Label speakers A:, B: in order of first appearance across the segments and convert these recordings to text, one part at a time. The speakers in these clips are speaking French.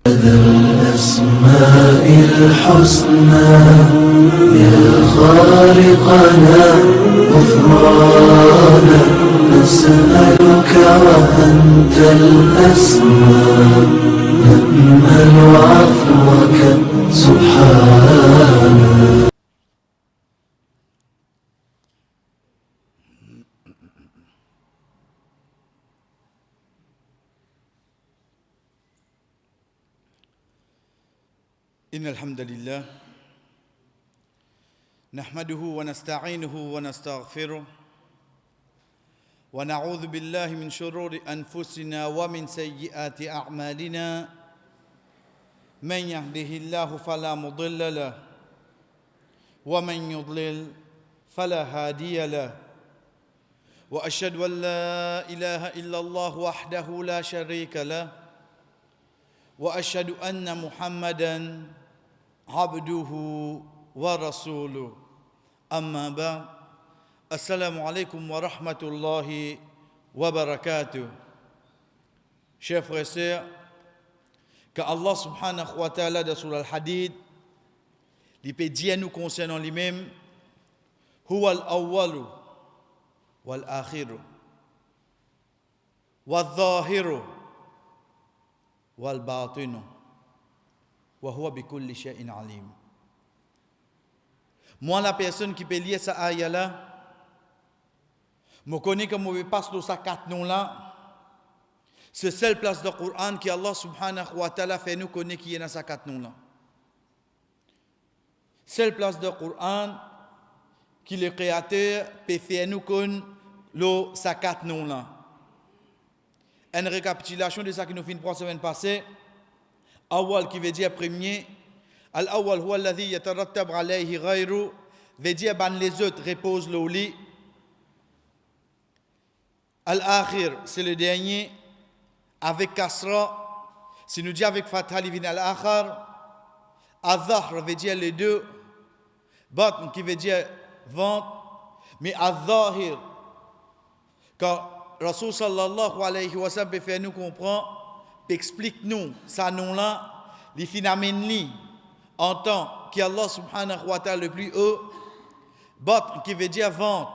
A: الأسماء الحسنى يا خالقنا غفرانا نسألك وأنت الأسماء نأمل عفوك سبحانك.
B: إن الحمد لله نحمده ونستعينه ونستغفره ونعوذ بالله من شرور أنفسنا ومن سيئات أعمالنا من يهده الله فلا مضل له ومن يضلل فلا هادي له وأشهد أن لا إله إلا الله وحده لا شريك له وأشهد أن محمدًا عبده ورسوله أما بعد السلام عليكم ورحمة الله وبركاته. Chers frères et sœurs, que Allah subhanahu wa ta'ala dans Surah Al-Hadid, il peut dire nous concernant lui-même, Huwa al-awwalu wal-akhiru wal-zahiru wal-batinu wa huwa bi kulli shay'in alim. Moi, la personne qui peut lire cette ayah-là, je connais que je passe dans ces quatre noms-là. C'est la seule place de Coran qui Allah subhanahu wa ta'ala fait nous connaître qui est dans ces quatre noms-là. Seule place de Coran qui le Créateur peut faire nous connaître ces quatre noms-là. Une récapitulation de ça qui nous finit pour la semaine passée. Awal qui veut dire premier. Al-awwal huwa alladhi yatarattab alayhi ghayru, veut dire ban les autres reposent le lit. Al-akhir c'est le dernier avec kasra. Si nous dit avec fatha il vient al-akhar. Al-dhahr veut dire les deux. Batn qui veut dire ventre. Mais al-zahir quand Rasul sallallahu alayhi wa sallam peut faire nous comprendre, explique-nous ça nom-là, les phénomènes en tant qu'Allah subhanahu wa ta'ala le plus haut, batn qui veut dire ventre,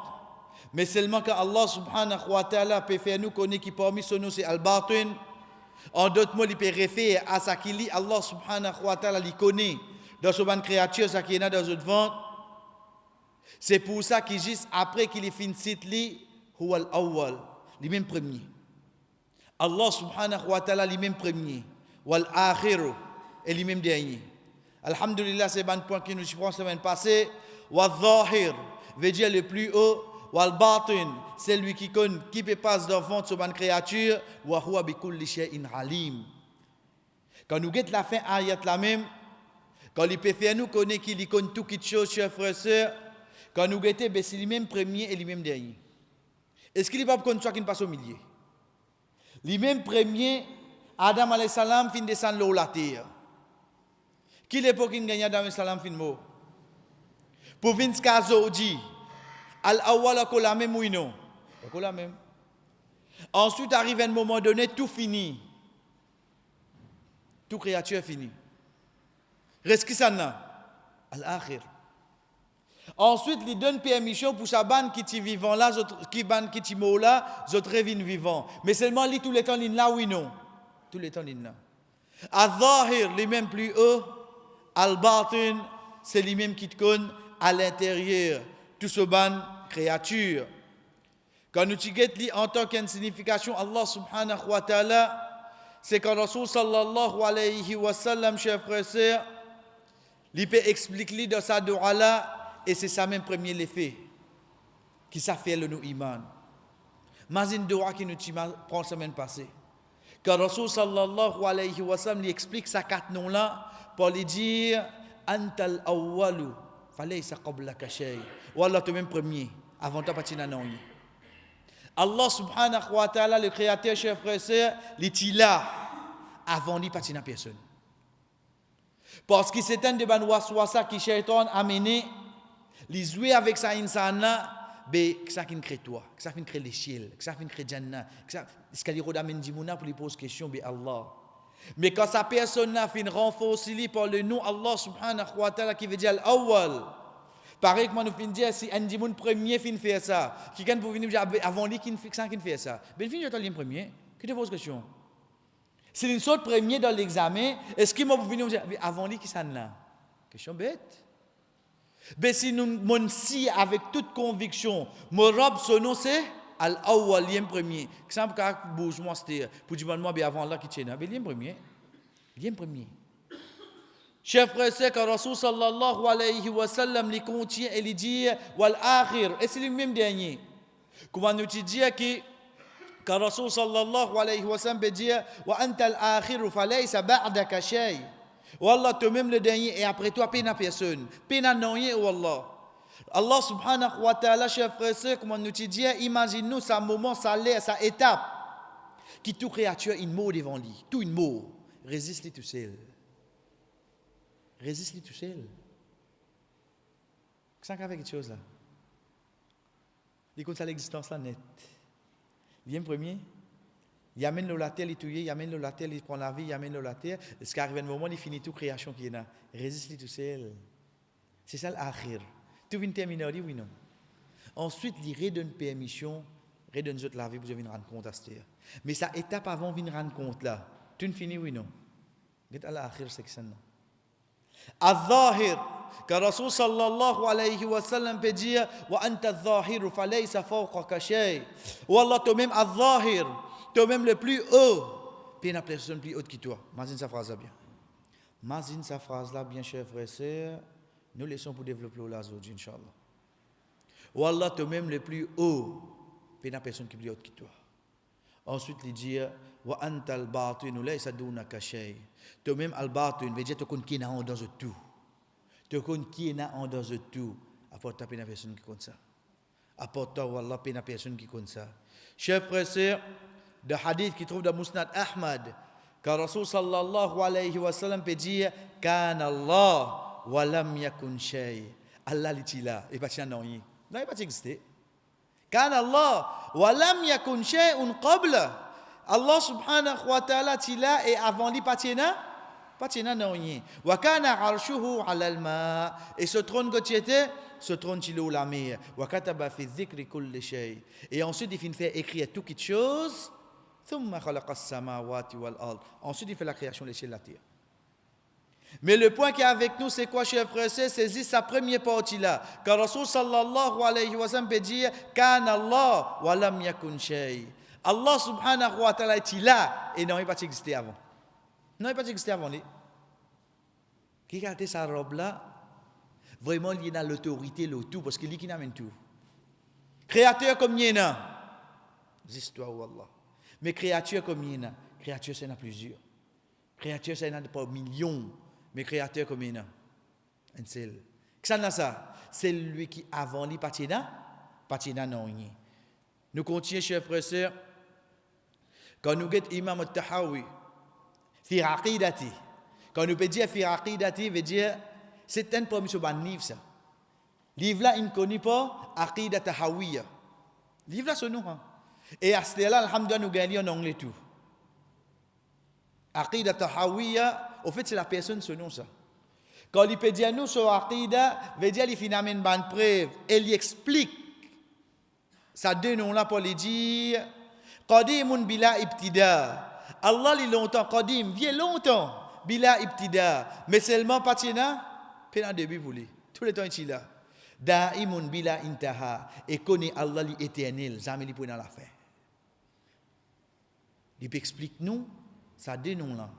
B: mais seulement quand Allah subhanahu wa ta'ala peut faire nous connaître qui parmi son nom c'est al-batin, en d'autres mots il peut référer à ça qu'il lit Allah subhanahu wa ta'ala il connaît dans son créature ça qui est dans notre ventre. C'est pour ça qu'il juste après qu'il est fini cite li huwa al-awwal, lui-même premier. Allah subhanahu wa ta'ala lui-même premier, wal akhiru et lui-même dernier. Alhamdulillah, c'est un point qui nous prend la semaine passée. Wal zahir veut dire le plus haut, wal batin c'est lui qui connaît qui peut passer devant sur une créature, wa huwa bi kulli shay'in alim. Quand nous guette la fin ayat la même, quand il peut faire nous connaître qu'il connaît tout quelque chose, chers frères et sœurs, quand nous guette c'est lui-même premier et lui-même dernier. Est-ce qu'il n'est pas comme ça qui passe au milieu? Lui-même premier, Adam alayhi salam fin descendre l'eau la terre. Qui l'époque qui gagne Adam alayhi salam fin mort? Pour vingt caso dit, al-awwal ko la même ou non? Ko la même. Ensuite arrive un moment donné, tout fini. Tout créature fini. Reste qui ça là? Al-akhir. Ensuite, il donne permission pour sa bande qui est vivant là, qui bande qui est mort là, d'autres reviennent vivants. Mais seulement lui tous les temps il là oui non. Tous les temps il là. Al-zahir lui-même plus haut, al-batin c'est lui-même qui te connaît à l'intérieur tout ce bande créature. Quand nous tigets lui en tant qu'une signification Allah subhanahu wa ta'ala, c'est quand Rasul sallallahu alayhi wa sallam chers frères et sœurs, il peut expliquer dans sa doua là. Et c'est ça même premier l'effet qui ça fait le nous iman. Mais une doua qui nous prend la semaine passée. Quand Rasul sallallahu alayhi wa sallam lui explique ces quatre noms là pour lui dire antal awwalu falaysa qablaka shay. Ou Allah toi même premier avant ta patina non. Allah subhanahu wa ta'ala le créateur chers frères et sœurs, il est là avant lui patina personne. Parce que c'est un de ban waswasa qui shaitan a mené les jouer avec ça insana be ça qui crée toi ça qui crée les ciels ça qui crée Jannah ça ce qu'il y a d'amène dimona pour lui poser question be Allah Mais quand sa personne a fait renforcer par le nom Allah subhanahu wa ta'ala qui veut dire al-awwal. Pareil que nous finissons dire si un démon premier fin faire ça, qui quand pour venir dire avant lui qui fait ça. Ben fin je premier. Qui te pose question? Si une sorte premier dans l'examen, est-ce qu'il m'a pour venir dire avant lui qui ça là? Question bête. Ben si nous mon si avec toute conviction, mon robe son nom c'est al-awwal, lien premier. Exemple quand bouge moi c'était pour dire moi bien avant là qui tient, ben lien premier. Lien premier. Chef frère c'est que Rasul sallallahu alayhi wa sallam lui contient et lui dit wal akhir, et c'est le même dernier. Comment nous dit que Rasul sallallahu alayhi wa sallam peut dire wa anta al-akhir fa laysa ba'daka shay. Wallah toi-même le dernier et après toi peine à personne. Peine à non rien wallah. Allah subhanahu wa ta'ala chef frère comment nous dit imagine-nous ça moment ça l'air ça étape qui tout créature une mot devant lui, tout une mot résiste tout seul. Résiste tout seul. Qu'est-ce qu'il y a avec quelque chose là? Il compte ça l'existence là net. Il vient premier. Il amène le la terre, il touille, il amène le la terre, il prend la vie, il amène le la terre. Ce qui arrive à un moment, il finit toute création qui est là. Résiste tout seul. C'est ça l'akhir. Tout vient terminer, oui non. Ensuite, il redonne permission, redonne la vie pour venir rendre compte à ce terre. Mais ça étape avant de venir rendre compte là. Tout finit, oui non. C'est à l'akhir, c'est que ça non. Al-Zahir, car Rasul sallallahu alayhi wa sallam peut dire wa anta al-Zahir fa laysa fawqaka shay. Wallah toi-même Al-Zahir, toi-même le plus haut, puis il n'y a personne plus haute que toi. Imagine sa phrase là bien. Imagine sa phrase là bien, chers frères et sœurs. Nous laissons pour développer là aujourd'hui, Inch'Allah. Wallah toi-même le plus haut, puis il n'y a personne qui est plus haute que toi. Ensuite, il dit wa anta al-batin laysa dunaka shay. Toi-même al-batin veut dire tu connais qui est en dans tout. Tu connais qui est en dans tout. Apporte pas une personne qui connaît ça. Apporte wallah pas une personne qui connaît ça. Chers frères et sœurs, de hadith qui trouve dans Musnad Ahmad, car Rasul sallallahu alayhi wa sallam peut dire kana Allah wa lam yakun shay. Allah est là et pas non rien. Non, il pas existé. كان الله ولم يكن شيء قبله. Allah subhanahu wa ta'ala tila et avant lui pas tiena non rien. Wa kana arshuhu 'ala al-ma. Et ce trône que tu étais, ce trône tu l'eau la mer. Wa kataba fi dhikri kulli shay. Et ensuite il finit faire écrire toute quelque chose. Thumma khalaqa as-samawati wal ard. Ensuite il fait la création des cieux et la terre. Mais le point qui est avec nous, c'est quoi, chers frères, c'est saisir sa première partie là. Car Rasul sallallahu alayhi wa sallam peut dire Kana Allah wa lam yakun shay. Allah subhanahu wa ta'ala est là et non, il n'a pas existé avant. Non, il n'a pas existé avant. Qui a sa robe là, vraiment, il y a l'autorité, le tout, parce qu'il est qui n'amène tout. Créateur comme il y en a, l'histoire wallah. Mais créature comme il y en a, créature, c'est en a plusieurs. Créature, c'est en a pas millions. Mais créateur comme il y en a, un seul. Qu'est-ce ça? C'est lui qui avant lui patina non rien. Nous continuons, chers frères et sœurs. Quand nous guettons Imam al-Tahawi, fi aqidati. Quand nous peut dire fi aqidati, veut dire c'est un premier sur un livre ça. Livre là, il ne connaît pas Aqidat Tahawiyya. Livre là, ce nom. Et à ce là, alhamdoulilah, nous gagnons en anglais tout. Aqidat Tahawiyya. Au fait, c'est la personne ce nom ça. Quand il peut dire nous sur Aqida, veut dire il finit une bonne preuve et il explique ça deux noms là pour lui dire Qadimun bila ibtida. Allah il longtemps Qadim, vieux longtemps bila ibtida, mais seulement pas pendant début pour lui. Tout le temps il est là. Daimun bila intaha et connaît Allah l'éternel, jamais il peut dans la fin. Il explique nous ça deux noms là.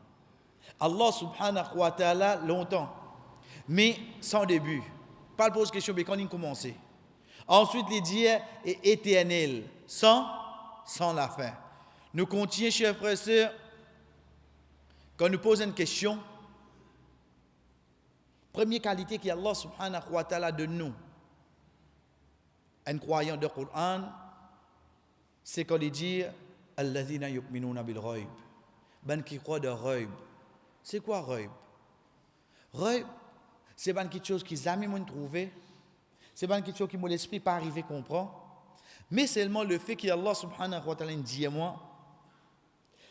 B: Allah subhanahu wa ta'ala longtemps, mais sans début. Pas le pose question, mais quand il commence. Ensuite, il dit est éternel, sans la fin. Nous continuons, chers frères et sœurs, quand nous posons une question, première qualité qu'Allah subhanahu wa ta'ala donne nous, un croyant de Coran, c'est quand il dit Alladhina yu'minuna bil ghaib. Ben qui croit de ghaib. C'est quoi Raib? Raib, c'est pas quelque chose qui jamais m'ont trouvé. C'est pas quelque chose qui mon esprit pas arrivé comprendre. Mais seulement le fait qu'Allah subhanahu wa ta'ala dit moi,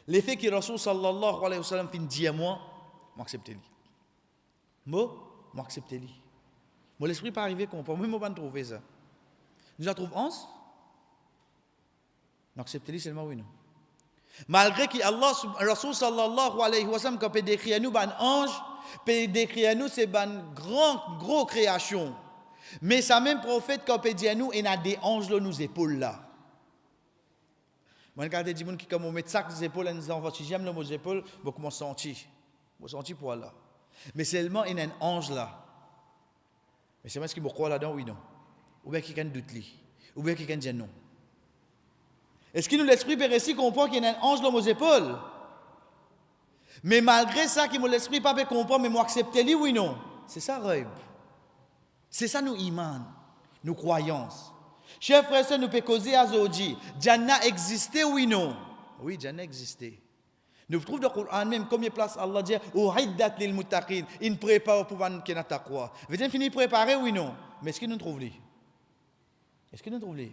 B: L'effet que Rasul sallallahu alayhi wa sallam fin dit à moi, m'acceptez-le. Moi, m'acceptez-le. Mon l'esprit pas arrivé qu'on peut même pas trouver ça. Nous en trouvons 11. M'acceptez-le seulement oui non. Malgré que Allah Rasul sallallahu alayhi wa sallam quand peut décrire nous ban ange, peut décrire nous c'est ban gros création. Mais ça même prophète quand peut dire nous il y a des anges là nous épaules là. Moi quand des gens qui comme on met sac des épaules en disant si j'aime le mot épaules, beaucoup m'en sentir. Moi sentir pour Allah. Mais seulement il y a un ange là. Mais c'est moi ce qui me croit là-dedans oui non. Ou bien quelqu'un doute lui. Ou bien quelqu'un dit non. Est-ce que nous l'esprit péréci comprend qu'il y a un ange dans nos épaules? Mais malgré ça, que l'esprit pas peut comprendre, mais moi accepter lui oui non. C'est ça rêve. C'est ça nous iman, nos croyances. Chers frères et sœurs, nous pouvons causer à Zodi. Jannah existait oui non? Oui, Jannah existait. Nous trouvons dans le Coran même combien de place Allah dit Uhiddat lil muttaqin, il prépare pour van qui n'a taqwa. Veut dire fini préparer oui non? Mais est-ce que nous trouvons lui? Est-ce que nous trouvons lui?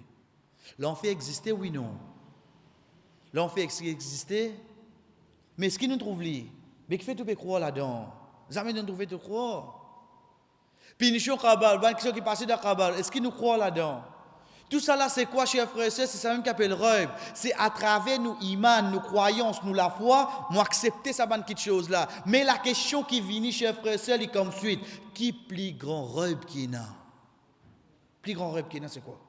B: L'enfer existait oui non? L'enfer existait? Mais est-ce que nous trouvons lui? Mais qui fait tout peut croire là-dedans? Jamais nous trouvons tout croire. Puis nous sommes Kabal, ben qui passent dans Kabal, est-ce que nous croyons là-dedans? Tout ça là, c'est quoi, chers frères et sœurs? C'est ça même qui appelle rêve. C'est à travers nos imans, nos croyances, nous la foi, nous accepter ça bonne petite chose là. Mais la question qui vient, chers frères et sœurs, est comme suite. Qui plus grand rêve qui est là? Plus grand rêve qui est là, c'est quoi?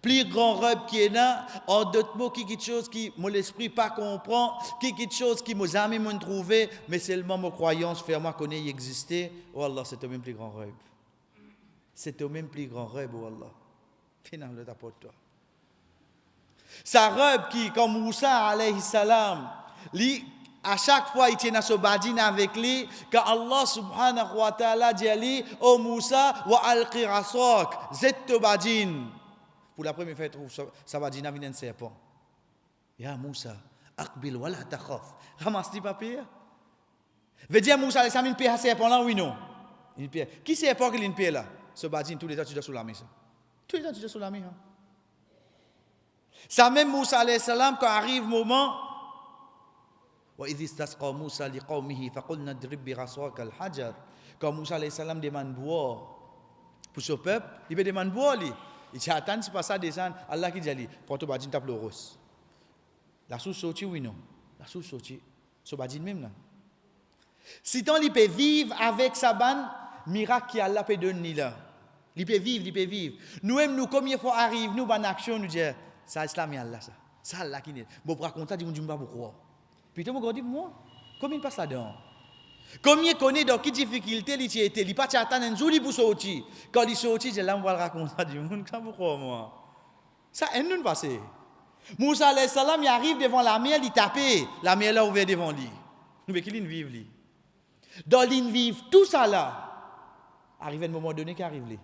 B: Plus grand rêve qui est là, en d'autres mots, qui est quelque chose qui mon esprit pas comprend, qui est quelque chose qui m'a jamais trouvé, mais seulement ma croyance fait moi connaître exister. Oh Allah, c'est au même plus grand rêve. C'est au même plus grand rêve, oh Allah. Finalement, t'apporte toi. Ça rêve qui, comme Moussa alayhi salam, lui, à chaque fois, il tient ce badin avec lui, quand Allah subhanahu wa ta'ala dit, oh Moussa, wa alqi rasak, zet badin. Pour la première fois, il trouve ça va dire un serpent. Ya Moussa, akbil wa la takhaf. Ramasse les papiers. Veut dire Moussa, il une pierre à serpent là, oui non? Une pierre. Qui serpent qui a une pierre là? Ce badin, tous les temps, tu dois sous la main. Tous les temps, tu dois sous la main. Ça même Moussa alayhi salam, quand arrive le moment, wa idh istasqa Moussa liqawmihi faqulna idrib bi raswaka al-hajar. Quand Moussa alayhi salam demande boire pour ce peuple, il veut demander boire lui. Il dit attends, c'est pas ça descendre. Allah qui dit prends ton badin tape le rose. La source sortie oui non. La source sortie. Ce badin même là. Si tant il peut vivre avec sa ban miracle qui Allah peut donner là. Il peut vivre, il peut vivre. Nous-mêmes nous combien fois arrive nous en action nous dire ça islam et Allah ça. Ça Allah qui n'est. Bon pour raconter dit pas pourquoi. Puis tu me dit moi combien il passe là-dedans? Combien connaît dans quelle difficulté il était, il pas attendre un jour pour sortir. Quand il sortit, je là on va raconter du monde ça pourquoi moi. Ça un nous passé. Moussa alayhi salam il arrive devant la mer, il tape, la mer là ouvert devant lui. Mais qu'il vive lui. Dans l'in vive tout ça là. Arrive un moment donné qui arrive lui.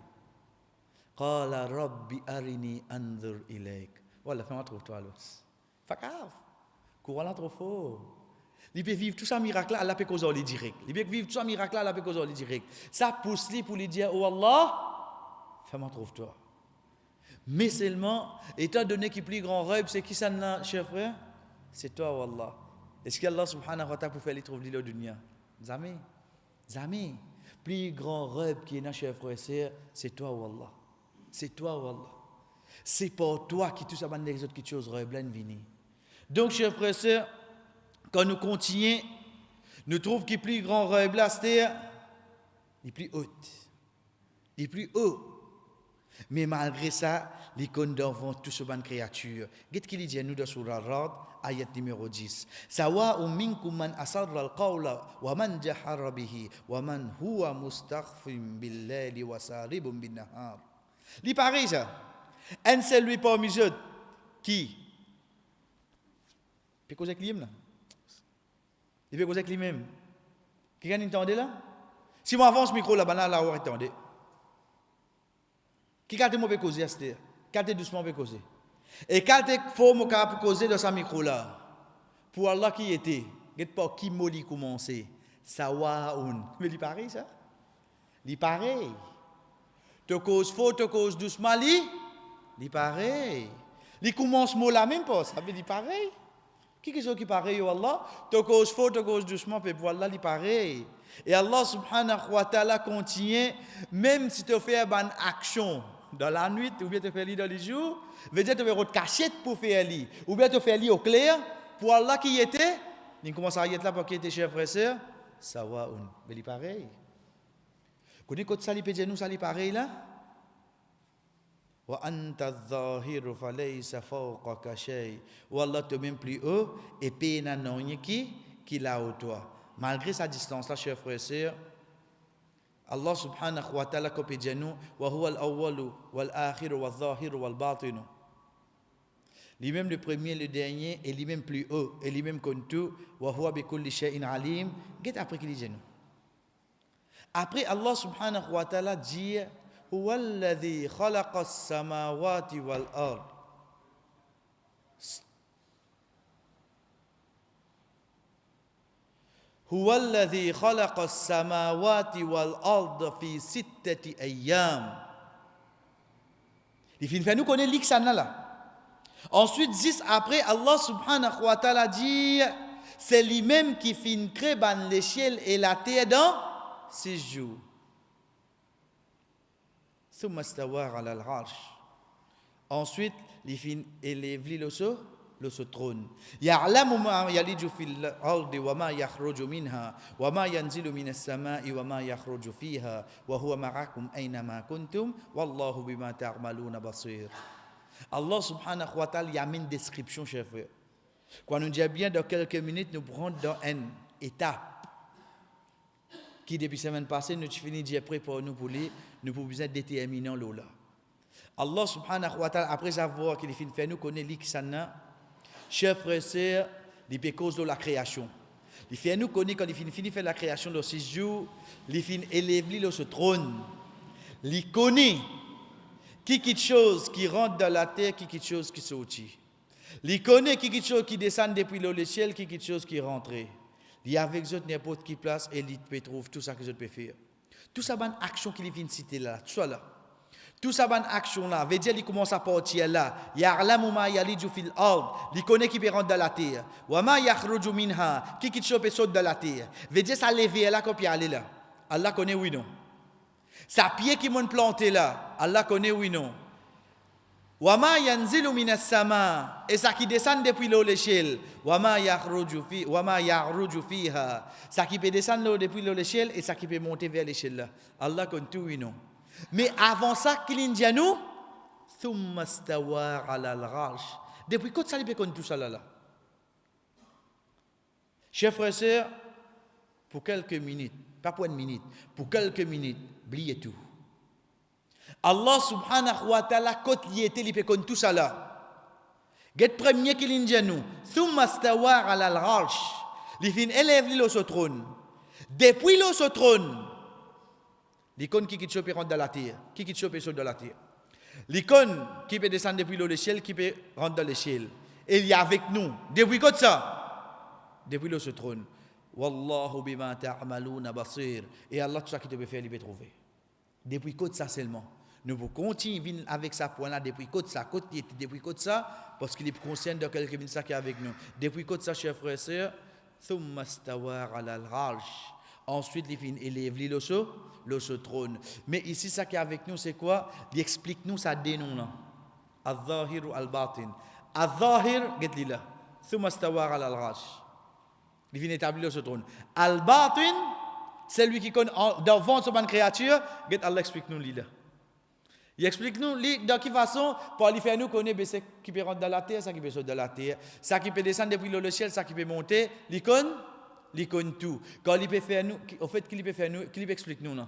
B: Qala rabbi arini anzur ilayk. Voilà, fais-moi trouve-toi là. Pas grave. Courant là trop fort. Il peut vivre tout ça miracle là, Allah peut causer les direct. Il peut vivre tout ça miracle là, Allah peut causer les direct. Ça pousse lui pour lui dire oh Allah, fais-moi trouve-toi. Mais seulement étant donné qu'il plus grand rêve, c'est qui ça là, cher frère? C'est toi oh Allah. Est-ce qu'Allah subhanahu wa ta'ala pour faire les trouver le dunya? Jamais. Jamais. Plus grand rêve qui est là, cher frère, c'est toi oh Allah. C'est toi oh Allah. C'est pour toi qui tout ça les autres qui choses rêve là vini. Donc cher frère, sœur, quand nous continuons, nous trouvons qu'il plus grand rêve là, c'est-à-dire, il est plus haut. Il est plus haut. Mais malgré ça, les condamnons tous ces bonnes créatures. Qu'est-ce qu'il dit à nous dans Surah Ar-Ra'd, ayat numéro 10. Sawa'un minkum man asarra al-qawla wa man jahara bihi wa man huwa mustakhfin bil-layli wa saribun bin-nahar. Il paraît ça. Un seul lui parmi eux qui peut causer avec lui-même là. Il peut causer avec lui-même. Quelqu'un entendait là? Si moi avance micro là, là, on attendait. Qui quand moi peut causer à cette quand doucement peut causer. Et quand il faut moi causer dans sa micro là. Pour Allah qui était, get pas qui moli commencer. Sawaun. Mais il pareil ça? Il pareil. Te cause faux, te cause doucement li. Il pareil. Il commence mot là même pas, ça veut dire pareil. Quelque chose qui pareil, Allah, tu causes fort, tu causes doucement, puis voilà, il pareil. Et Allah subhanahu wa ta'ala continue, même si tu fais une action dans la nuit, ou bien tu fais dans les jours, veut dire tu fais une cachette pour faire lit, ou bien tu fais lit au clair, pour Allah qui était, il commence à y être là pour qui était chers frères et sœurs, ça va, mais il pareil. Connais quand ça, il peut dire nous, ça, il pareil là? Wa anta adh-dhahiru falaysa fawqaka shay. Ou Allah te même plus haut et paye na non qui là haut toi. Malgré sa distance là, chers frères et sœurs, Allah subhanahu wa ta'ala comme dit nous wa huwa al-awwalu wal-akhiru wal-dhahiru wal-batinu. Lui-même le premier, le dernier et lui-même plus haut et lui-même comme tout wa huwa bi kulli shay'in alim. Qu'est après qu'il dit nous? Après Allah subhanahu wa ta'ala dit هو الذي خلق السماوات والأرض هو الذي خلق السماوات والأرض في 6 أيام. Il fait nous connaître l'Ixana là. Ensuite, 10 après, Allah subhanahu wa ta'ala dit c'est lui-même qui fait créer l'échelle et la terre dans 6 jours. ثم استوى على العرش. Ensuite, il élève le trône. يعلم ما يلج في الأرض وما يخرج منها وما ينزل من السماء وما يخرج فيها وهو معكم أينما كنتم والله بما تعملون بصير. Allah subhanahu wa ta'ala y a mis une description, chers frères. Quand nous disons bien dans quelques minutes, nous prenons dans une étape qui depuis la semaine passée, nous finissons de prêt pour nous pour lui, nous pouvons besoin déterminer l'eau-là. Allah subhanahu wa ta'ala, après avoir qu'il finit faire nous connaître l'Ixana, chers frères et sœurs, il peut cause de la création. Il fait nous connaître quand il finit de faire la création de 6 jours, il finit élever le trône. Il connaît qui quelque chose qui rentre dans la terre, qui quelque chose qui sortit. Il connaît qui quelque chose qui descend depuis le ciel, qui quelque chose qui rentre. Il y a avec eux n'importe qui place et il peut trouver tout ça que je peux faire. Tout ça, bonne action qu'il vient de citer là, tout ça là. Tout ça, bonne action là, veut dire qu'il commence à partir là. Ya'lamu ma yaliju fil ard, il connaît qui peut rentrer dans la terre. Wa ma yakhruju minha, qui peut sortir de la terre. Veut dire ça lever là, qu'on peut aller là. Allah connaît oui non. Sa pied qui m'ont planté là, Allah connaît oui non. Wama yanzilu minas sama, et ça qui descend depuis l'échelle. Wama yakhruju fiha, ça qui peut descendre depuis l'échelle et ça qui peut monter vers l'échelle là. Allah connaît tout oui non. Mais avant ça, qu'il dit à nous, thumma stawa ala al-arsh. Depuis quand ça il peut connaître tout ça là. Chers frères et sœurs, pour quelques minutes, pas pour une minute, pour quelques minutes, oubliez tout. Allah subhanahu wa ta'ala, quand il était, il peut connaître tout ça là. Get premier qu'il dit à nous, thumma stawa ala al-arsh. Il fin élève le trône. Depuis le trône, l'icône qui peut rentrer dans la terre, qui peut sortir dans la terre. L'icône qui peut descendre depuis l'échelle, qui peut rentrer dans l'échelle. Et il y a avec nous. Depuis quoi ça? Depuis le trône. Wallahu bima ta'maluna basir. Et Allah, tout ça qui te peut faire, il peut trouver. Depuis quoi ça seulement? Nous pouvons continuer avec ça point là depuis quoi ça, depuis quoi ça, parce qu'il est conscient de quelques minutes ça qui est avec nous. Depuis quoi ça, chers frères et sœurs, thumma stawa ala al-arsh. Ensuite, il élève le trône. Mais ici, ça qui est avec nous, c'est quoi? Il explique nous ça dénom là. Al-Zahir ou Al-Batin. Al-Zahir, get-il là. Thumma stawa ala al-arsh. Il vient établir le trône. Al-Batin, c'est lui qui connaît devant cette créature. Get Allah explique nous là. Il explique nous de quelle façon pour lui faire nous connaître ce qui peut rentrer dans la terre, ça qui peut sortir de la terre, ça qui peut descendre depuis le ciel, ça qui peut monter. L'icône tout. Quand il peut faire nous, au fait qu'il peut faire nous, qu'il peut expliquer nous non.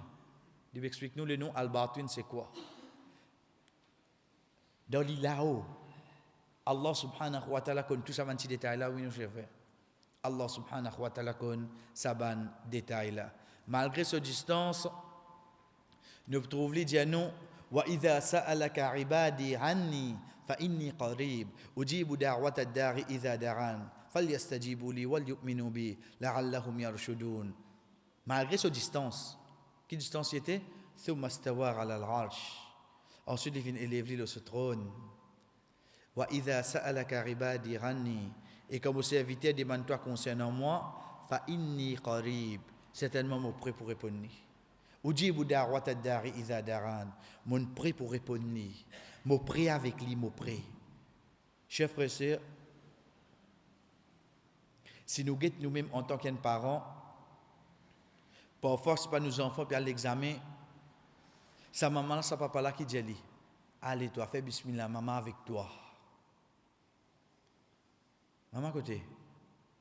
B: Il explique nous le nom Al-Batin c'est quoi? Dans là-haut, Allah subhanahu wa ta'ala connaît tout ça dans ces détails là, oui nous chers frères. Allah subhanahu wa ta'ala connaît ça dans détails là. Malgré cette distance, nous trouvons les dire nous وإذا سألك عبادي عني فإني قريب أجيب دعوة الداعي إذا دعان فليستجيبوا لي وليؤمنوا بي لعلهم يرشدون. Malgré cette distance, quelle distance était? ثم استوى على العرش. Ensuite il vient élever le trône. وإذا سألك عبادي عني, Et comme vous serviteur, demande-toi concernant moi, fa inni qarib. Certainement, je suis prêt pour répondre. Ujibu da'wat ad-da'i idha daran. Je suis prêt pour répondre. Je suis prêt avec lui, je suis prêt. Chers frères et sœurs, si nous guettons nous-mêmes en tant que parents, parfois, ce n'est pas nos enfants qui à l'examen, sa maman, sa papa là qui dit, allez, toi, fais bismillah, maman avec toi. Maman côté,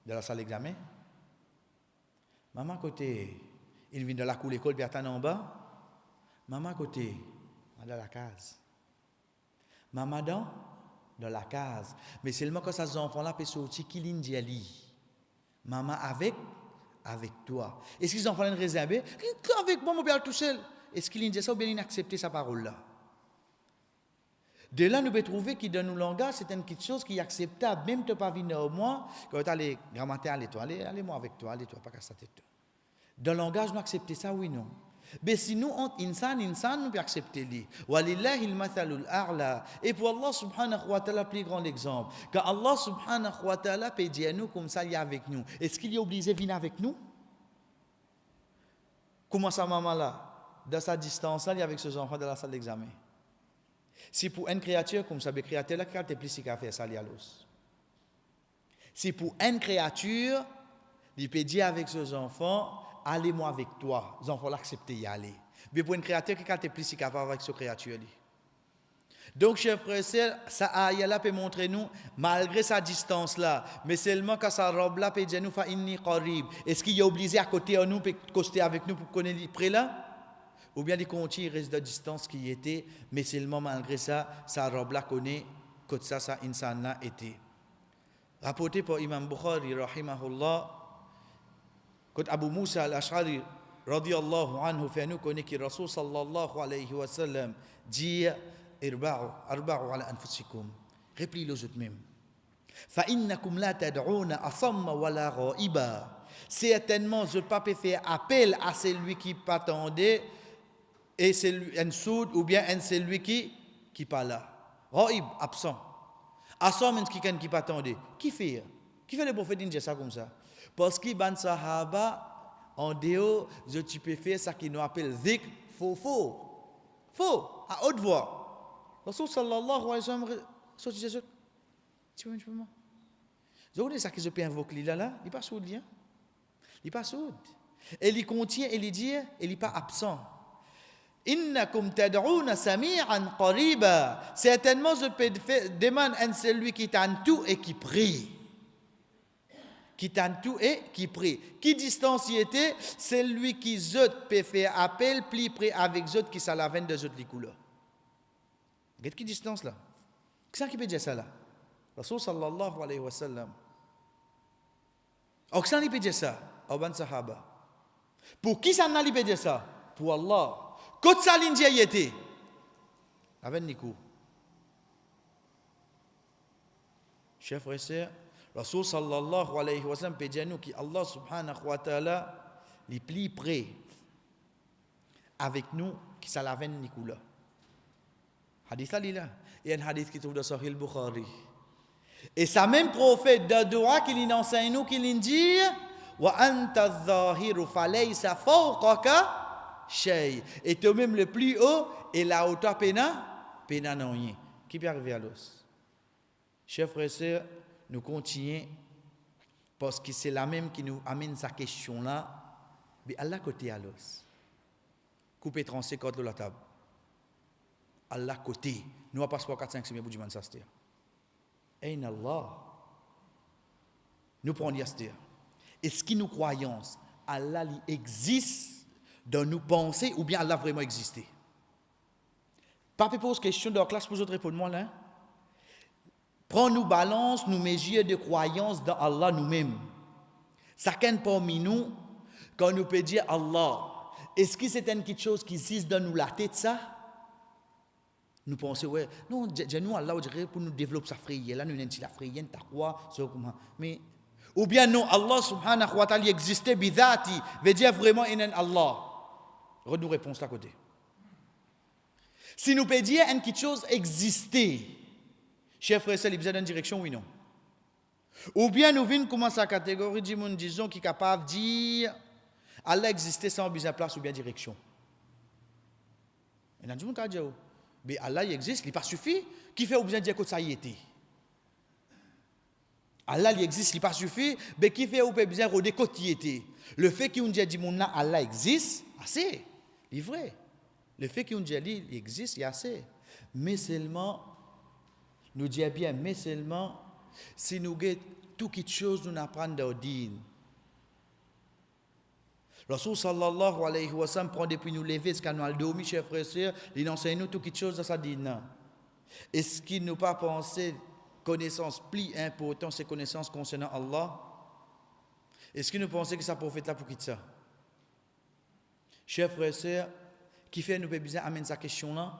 B: de la salle d'examen. Maman côté, il vient de la cour de l'école, puis attend en bas. Maman côté, dans la case. Maman dans la case. Mais seulement quand ces enfants-là peuvent sortir, qui dit ali. Maman avec toi. Est-ce qu'ils enfants réservé? Avec moi, mon père tout seul. Est-ce qu'il dit ça ou bien il accepte sa parole-là? De là, nous pouvons trouver que dans nos langages, c'est une petite chose qui est acceptable. Même tu n'as pas venir au moins, quand tu as les grammaires, allez moi avec toi, allez toi, pas qu'à sa tête. Dans le langage, nous acceptons ça, oui, non. Mais si nous, entre insan, nous pouvons accepter lui. Walillahi al-mathalul a'la. Et pour Allah subhanahu wa ta'ala, plus grand exemple. Quand Allah subhanahu wa ta'ala peut dire à nous comme ça, il est avec nous. Est-ce qu'il est obligé de venir avec nous? Comment sa maman là, dans sa distance là, il est avec ses enfants dans la salle d'examen? Si pour une créature comme ça, le créateur là, il plus qu'à faire ça, il y a l'os. Si pour une créature, il peut dire avec ses enfants, allez-moi avec toi. Les enfants l'acceptent d'y aller. Mais pour une créature qui est plus qu'à faire avec cette créature. Donc, chers frères et sœurs, ça ayah peut montrer nous, malgré sa distance là, mais seulement quand sa robe là peut dire nous, fa inni qarib. Est-ce qu'il est obligé à côté de nous, peut coster avec nous pour connaître près là? Ou bien les contiers restent de distance qui était, mais seulement malgré ça, sa robe là connaît, que ça, insan là était. Rapporté par Imam Bukhari, rahimahullah, quand Abu Musa al-Ash'ari, radiyallahu anhu, fait nous connaître que Rasul sallallahu alayhi wa sallam dit, arba'u ala anfusikum. Repliez-le aux autres même. Fa innakum la tad'una asamma wala ghaiba. Certainement, je ne peux pas faire appel à celui qui m'attendait, et c'est un sourd ou bien un celui qui pas là. Ghaib, absent. Asam, qui pas attendait. Qui fait le prophète dit ça comme ça? Parce que ban sahaba, en dehors, tu peux faire ça qui nous appelle dhikr, faux, à haute voix. Rasul sallallahu alayhi wa sallam, tu peux moi. Vous voyez ça que je peux invoquer là, il n'est pas sourd, il n'est pas sourd. Et il contient, et il dit, il n'est pas absent. Innakum tad'una sami'an qariba. Certainement, je peux demander à celui qui t'entoure et qui prie. Qui t'entoure et qui prie. Qui distance y était, celui qui zot peut faire appel, plus près avec zot qui ça la veine de zot les couleurs. Qu'est-ce qui distance là? Qui qui peut dire ça là? Rasul sallallahu alayhi wa sallam. Ou qui peut dire ça? Aban sahaba. Pour qui ça n'a peut dire ça? Pour Allah. Quand ça l'india y était, avec Nico. Chers frères et sœurs, Rasul sallallahu alayhi wa sallam peut dire nous qu'Allah subhanahu wa ta'ala les plus près avec nous qui ça la veine Nico là. Hadith là, il y a un hadith qui trouve dans Sahih al-Bukhari. Et ça même prophète de doua qu'il enseigne nous qu'il dit wa anta adh-dhahiru falaysa fawqaka shay. Et toi-même le plus haut et la hauteur pena non rien. Qui peut arriver à l'os? Chers frères et sœurs, nous continuons parce que c'est la même qui nous amène sa question là. Mais à la côté à l'os. Coupez 35 côté de la table. À la côté. Nous pas passeport 4 5 6 bout du man ça c'est. Ain Allah. Nous prenons yastir. Est-ce que nous croyons Allah existe dans nos pensées ou bien Allah vraiment existé? Papa pose question dans la classe pour autres répondre moi là. Prends nous balance, nous mesures de croyance dans Allah nous-mêmes. Chacun parmi nous, quand nous peut dire Allah, est-ce que c'est une petite chose qui existe dans nous la tête ça? Nous pensons, ouais, non, nous Allah dirait pour nous développer sa prière, là nous n'avons la prière, ta quoi, mais ou bien non, Allah subhanahu wa ta'ala existait bidhati, veut dire vraiment il est Allah. Redou réponse là côté. Si nous peut dire une petite chose exister, chers frères et sœurs, il y a une direction oui non. Ou bien nous venons commencer à catégorie de monde, disons, qui est capable de dire Allah existait sans besoin de place ou bien direction. Et dans tout le monde qui a dit, mais Allah il existe, il n'est pas suffit. Qui fait besoin de dire que ça y était? Allah il existe, il n'est pas suffit. Mais qui fait besoin de dire que ça y était? Le fait qu'on dit que Allah existe, assez. Il est vrai. Le fait qu'on dit qu'il existe, il y a assez. Mais seulement, nous disons bien, mais seulement, si nous avons toute chose, nous apprenons dans le din. Rasul sallallahu alayhi wa sallam prend depuis nous lever, ce qu'on a dormi, chers frères et sœurs, il enseigne nous toutes choses dans sa din. Est-ce qu'il nous pas pensé connaissance plus importante, c'est connaissance concernant Allah? Est-ce que nous pensons que ça prophète là pour quitter ça? Chers frères et sœurs, qui fait nous besoin amener cette question là?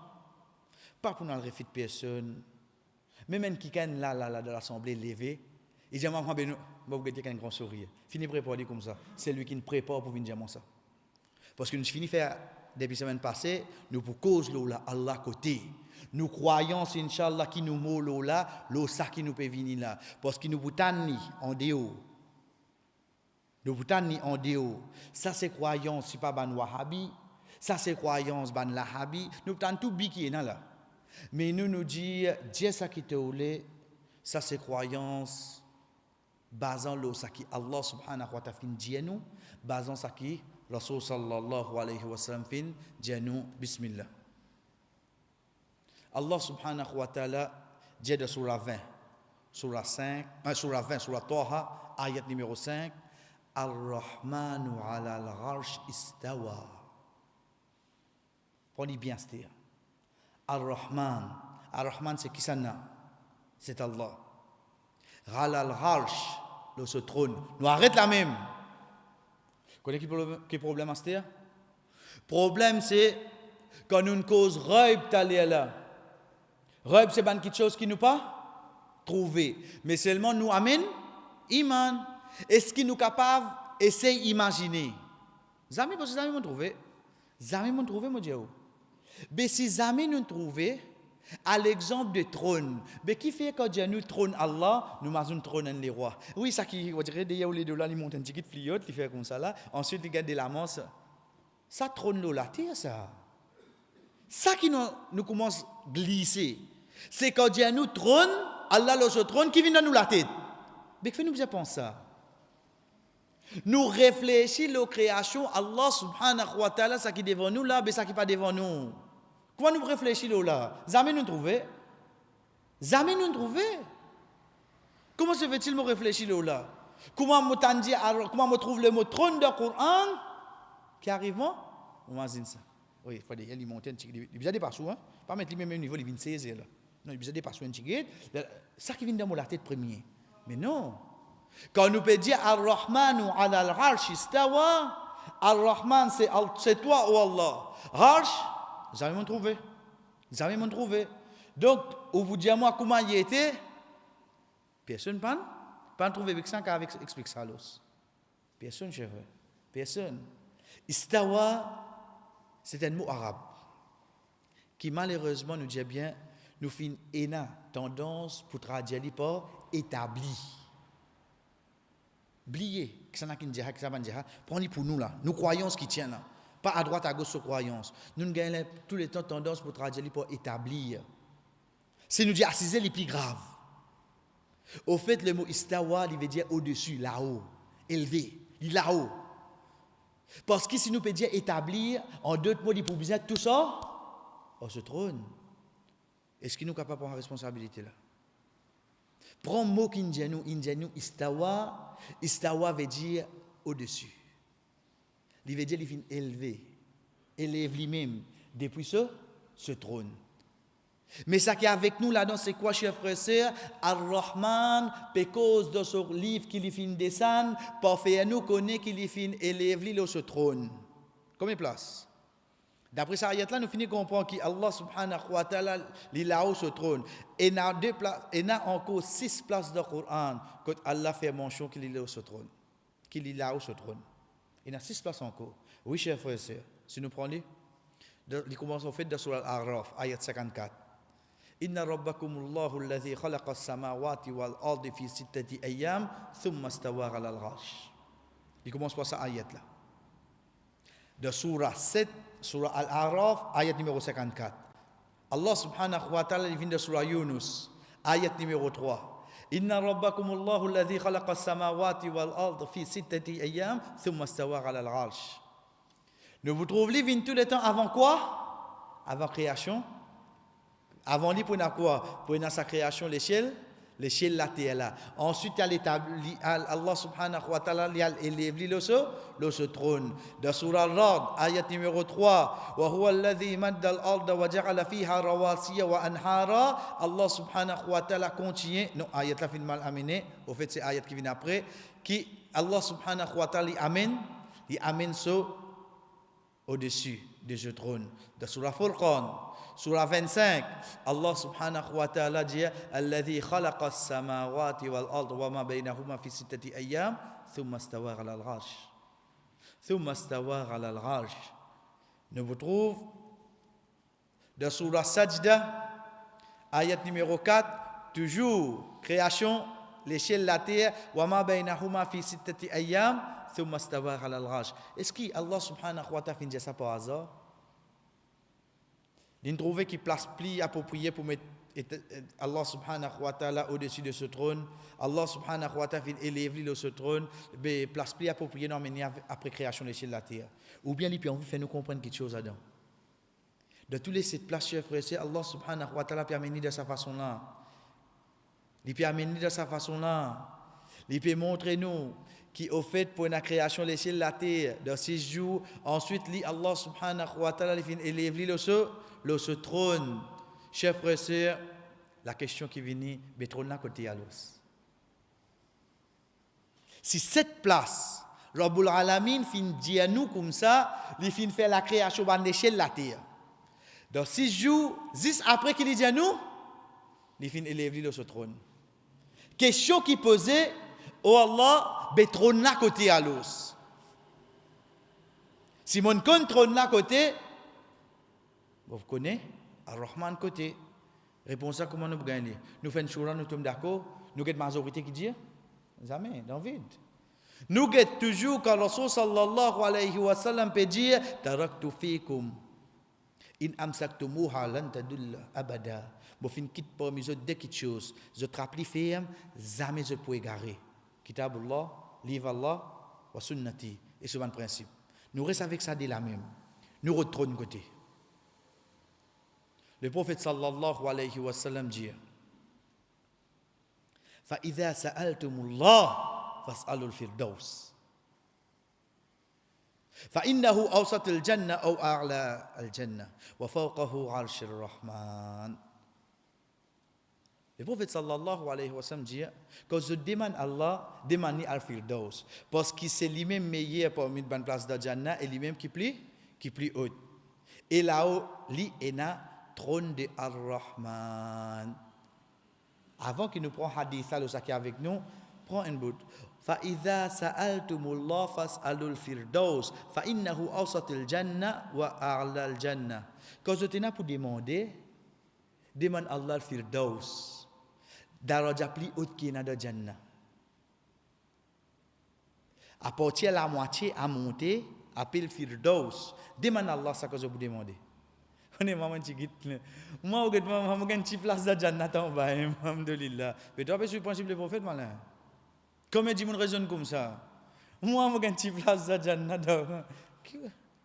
B: Pas pour nous refuter personne. Mais même qui est là de l'assemblée levé, il dit moi ben vous regardez un grand sourire. Fini préparer comme ça. C'est lui qui nous prépare pour venir dire ça. Parce que nous finissons faire depuis semaine passée, nous pour cause là Allah côté. Nous croyons inchallah qui nous mot là, ça qui nous peut venir là parce que nous boutani en dehors. Nous boutani en dehors. Ça c'est croyance, c'est pas ban wahhabi. Ça c'est croyance ban lahabi. Nous boutani tout bi qui est là. Mais nous dit Dieu ça qui te oulé, ça c'est croyance basant le ça qui Allah subhanahu wa ta'ala fin dit nous, basant ça qui Rasul sallallahu alayhi wa sallam fin dit nous bismillah. Allah subhanahu wa ta'ala dit dans surah 20, surah 20, surah Taha, ayat numéro 5, Ar-Rahmanu ala al-Arsh istawa. Prenez bien ce terme. Ar-Rahman. Ar-Rahman, c'est qui ça? C'est Allah. Ala al-Arsh, le ce trône. Nous arrête la même. Vous connaissez quel problème à ce terme? Problème, c'est quand nous cause rêve d'aller là. Rêve, c'est pas quelque chose qui nous pas trouvé. Mais seulement nous amène iman. Est-ce qu'il nous capable d'essayer d'imaginer? Zami, parce que Zami m'ont trouvé. Zami m'ont trouvé, mon Dieu. Mais si Zami nous trouvé, à l'exemple de trône, mais qui fait quand Dieu nous trône Allah, nous avons un trône les rois. Oui, ça qui, on dirait, d'ailleurs, les deux là, ils montent un petit fliote, ils font comme ça là. Ensuite, ils gardent de la manche. Ça trône la terre, ça. Ça qui nous commence à glisser. C'est quand Dieu nous trône, Allah le trône, qui vient dans nous la tête. Mais que fait-nous bien penser ça? Nous réfléchissons la création, Allah subhanahu wa ta'ala, ça qui est devant nous là, mais ça qui n'est pas devant nous. Comment nous réfléchissons là? Jamais nous trouver. Jamais nous trouver. Comment se fait-il me réfléchir là? Comment me trouve le mot trône du Coran qui arrive moi? On imagine ça. Oui, il faut dire, il monte un petit peu. Il vient de passer, hein? Pas mettre le même niveau, il vient de 16 là. Non, il vient de passer un petit peu. Ça qui vient dans la tête premier. Mais non. Quand nous peut dire Ar-Rahmanu ala al-Arsh istawa, Ar-Rahman c'est toi ou Allah. Arsh, jamais m'en trouvé. Jamais m'en trouvé. Donc, au vous dire moi comment il était, personne pas trouvé avec ça qu'avec explique ça l'os. Personne, chef. Personne. Istawa, c'est un mot arabe qui malheureusement nous dit bien, nous fin une tendance pour traduire par établi. Oubliez, que ça n'a qu'une dira, que ça va dire, prenez pour nous là, nous croyons ce qui tient là, pas à droite à gauche sur croyance. Nous gagnons tous les temps tendance pour traduire pour établir. C'est nous dire assiser les plus graves. Au fait, le mot istawa, il veut dire au-dessus, là-haut, élevé, là-haut. Parce que si nous peut dire établir, en d'autres mots, il faut bien tout ça, on se trône. Est-ce qu'il nous est capable de prendre la responsabilité là? Prends le mot indiano, istawa. Istawa veut dire au-dessus. Il veut dire qu'il est élevé. Élève lui-même depuis ce trône. Mais ça qui est avec nous là-dedans, c'est quoi, chers frères et sœurs? Ar-Rahman, cause de ce livre qu'il est fin descendre, pour faire nous connaître qu'il est fin élève lui ce trône. Combien de places? D'après ça, ayat là, nous finissons comprendre qu'Allah subhanahu wa ta'ala, il a au ce trône. Et il y a encore 6 places dans le Coran quand Allah fait mention qu'il est au ce trône. Qu'il est là au ce trône. Il y a 6 places encore. Oui, chers frères et sœurs, si nous prenons, il commence au fait de sur Al-Araf, ayat 54. Inna rabbakumullahu alladhi khalaqa as-samawati wal ardi fi sittati ayyam thumma istawa 'ala al-'arsh. Il commence par ça ayat là. De surah 7, surah Al-A'raf, ayat numéro 54. Allah subhanahu wa ta'ala vient de surah Yunus, ayat numéro 3. Inna rabbakumullahu alladhi khalaqa as-samawati wal ardi fi sittati ayyam thumma istawa 'ala al-'arsh. Nous vous trouvez vient tout le temps avant quoi? Avant création. Avant lui, pour quoi? Pour sa création, l'échelle la terre là. Ensuite, il a établi, Allah subhanahu wa ta'ala, il a élevé le trône. Dans surah Al-Ra'd, ayat numéro 3, wa huwa alladhi madda al-arda wa ja'ala fiha rawasiya wa anhara. Allah subhanahu wa ta'ala continue. Non, ayat là, fin mal amené. Au fait, c'est ayat qui vient après. Qui, Allah subhanahu wa ta'ala, il amène ça au-dessus de ce trône. Dans surah Furqan, surah 25, Allah subhanahu wa ta'ala dit alladhi khalaqa as-samawati wal arda wa ma baynahuma fi sittati ayyam thumma istawa 'ala al-'arsh. Thumma istawa 'ala al-'arsh. Nous vous trouve dans surah Sajda, ayat numéro 4, toujours création, l'échelle de la terre, wa ma baynahuma fi sittati ayyam thumma istawa 'ala al-'arsh. Est-ce que Allah subhanahu wa ta'ala fait ça par hasard? Il trouve qui place plus approprié pour mettre Allah subhanahu wa ta'ala au-dessus de ce trône. Allah subhanahu wa ta'ala élève le ce trône, mais place plus approprié non mais après création de l'échelle de la terre. Ou bien il peut envie faire nous comprendre quelque chose là-dedans. De tous les sept places, chers frères, Allah subhanahu wa ta'ala peut amener de sa façon là. Il peut amener de sa façon là. Il peut montrer nous qui au fait pour la création de l'échelle de la terre de 6 jours. Ensuite, Allah subhanahu wa ta'ala élève le trône. Chers frères et sœurs, la question qui vient, le trône à côté à l'os. Si cette place, Rabbul Alamin fin dit à nous comme ça, il fin fait la création de l'échelle de la terre. Dans 6 jours, 10 après qu'il dit à nous, il fin élève le trône. Question qui posait, oh Allah, le trône à côté à l'os. Si mon trône à côté, vous connaissez, Ar-Rahman côté. Réponse à comment nous gagnons. Nous faisons choura, nous sommes d'accord. Nous avons une majorité qui dit jamais, dans le vide. Nous avons toujours, quand Rasul sallallahu alayhi wa sallam peut dire taraktu fikum in amsaktumuha lan tadulla abada. Vous fin quitte parmi eux deux petites choses. Je te rappelle ferme, jamais je peux égarer. Kitabullah, livre Allah, wa sunnati. Et c'est un principe. Nous restons avec ça de la même. Nous retournons côté. Le prophète sallallahu alayhi wa sallam dit فَإِذَا سَأَلْتُمُ اللَّهَ فَاسْأَلُوا الْفِرْدَوْسِ فَإِنَّهُ أَوْسَطُ الْجَنَّةِ أَوْ أَعْلَى الْجَنَّةِ وَفَوْقَهُ عَرْشُ الرَّحْمَنِ. Le prophète sallallahu alayhi wa sallam dit quand je demande à Allah, demandez al-Firdaus parce que c'est lui-même meilleur parmi les bonnes places de Jannah et lui-même qui plus haut. Et là-haut, lui est trône de Ar-Rahman. Avant qu'il nous prenne hadith là, qui est avec nous, prends un bout. فَإِذَا سَأَلْتُمُ اللَّهَ فَاسْأَلُوا الْفِرْدَوْسِ فَإِنَّهُ أَوْسَطُ الْجَنَّةِ وَأَعْلَى الْجَنَّةِ. Quand je t'ai pour demander, demande Allah al-Firdaus. Daraja plus haute qui est dans le Jannah. À partir de la moitié à monter, appelle Firdaus. Demande Allah ça que je vous demande. On est maman qui quitte. Moi, je suis un petit place de Jannah en bas, alhamdulillah. Mais toi, je pense que le prophète malin. Comment dit mon raisonne comme ça? Moi, je suis un petit place de Jannah.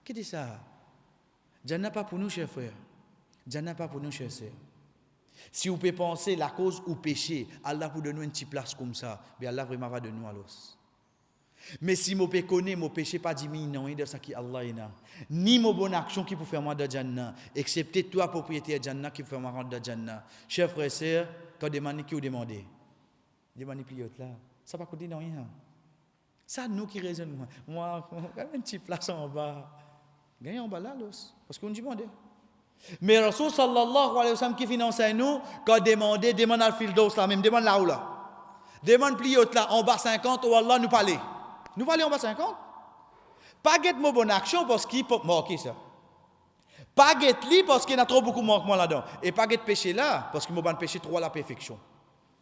B: Qui dit ça? Jannah pas pour nous, chers frères. Jannah pas pour nous, chers sœurs. Si vous pouvez penser la cause ou péché, Allah pour donner une petite place comme ça, bien Allah vraiment va de nous à l'os. Mais si mon péché connaît, mon péché pas diminué de ça qui Allah est là. Ni mon bonne action qui peut faire moi de Jannah, excepté toi propriétaire Jannah qui peut faire moi de Jannah. Chers frères et sœurs, quand demandez qui vous demandez, demandez plus haut là, ça pas coûter rien. Ça nous qui raisonnons. Moi, quand même une petite place en bas, gagnez en bas là l'os, parce qu'on demande. Mais Rasul sallallahu alayhi wa sallam qui finance nous, quand demande al Firdaus là même, demande là où là. Demande plus haut là, en bas 50, ou Allah nous parler. Nous parler en bas 50. Pas guette mon bonne action parce qu'il peut marquer ça. Pas guette-li parce qu'il y a trop beaucoup de manquements là-dedans. Et pas guette péché là parce qu'il m'a péché trop à la perfection.